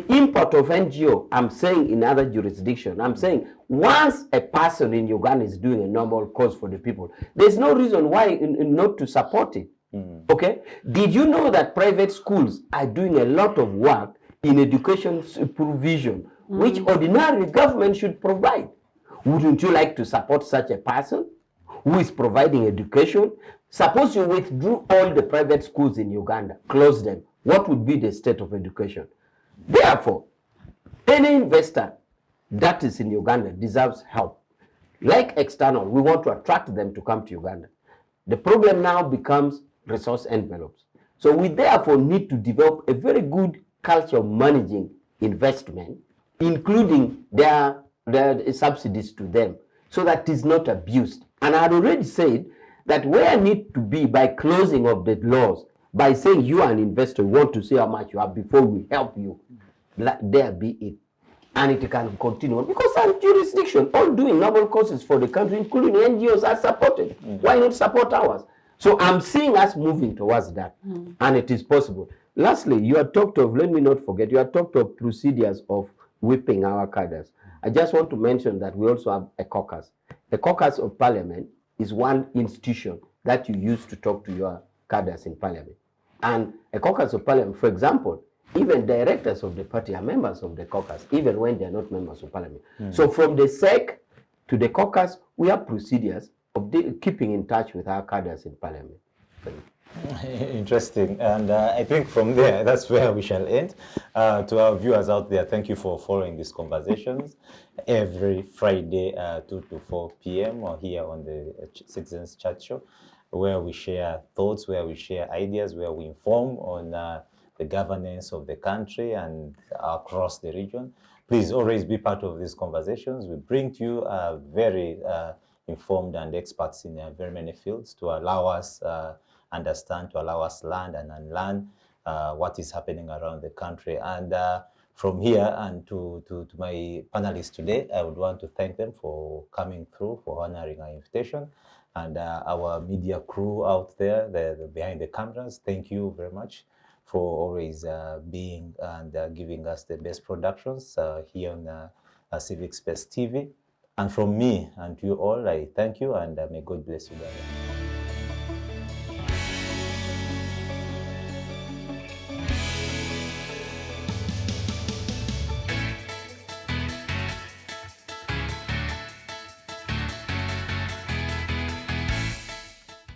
import of NGO, I'm saying in other jurisdictions, I'm saying once a person in Uganda is doing a noble cause for the people, there's no reason why not to support it. Okay? Did you know that private schools are doing a lot of work in education supervision, which ordinary government should provide? Wouldn't you like to support such a person who is providing education? Suppose you withdrew all the private schools in Uganda, close them. What would be the state of education? Therefore, any investor that is in Uganda deserves help. Like external, we want to attract them to come to Uganda. The problem now becomes resource envelopes. So we therefore need to develop a very good culture of managing investment, including their subsidies to them, so that it is not abused. And I had already said that where need to be by closing of the laws, by saying you are an investor, you want to see how much you have before we help you, there be it. And it can continue. Because some jurisdictions, all doing noble causes for the country, including NGOs, are supported. Why not support ours? So I'm seeing us moving towards that. And it is possible. Lastly, you have talked of, let me not forget, you have talked of procedures of whipping our cadres. I just want to mention that we also have a caucus. The caucus of parliament is one institution that you use to talk to your cadres in parliament. And a caucus of parliament, for example, even directors of the party are members of the caucus, even when they are not members of parliament. So from the SEC to the caucus, we have procedures of keeping in touch with our cadres in parliament. Interesting. And I think from there, that's where we shall end. To our viewers out there, thank you for following these conversations every Friday, 2 to 4 p.m. or here on the Citizens Chat Show, where we share thoughts, where we share ideas, where we inform on the governance of the country and across the region. Please always be part of these conversations. We bring to you very informed and experts in very many fields to allow us understand, to allow us learn and unlearn what is happening around the country. And from here and to my panelists today, I would want to thank them for coming through, for honoring our invitation. And our media crew out there, the behind the cameras, thank you very much for always being and giving us the best productions here on Civic Space TV. And from me and to you all, I thank you and may God bless you guys.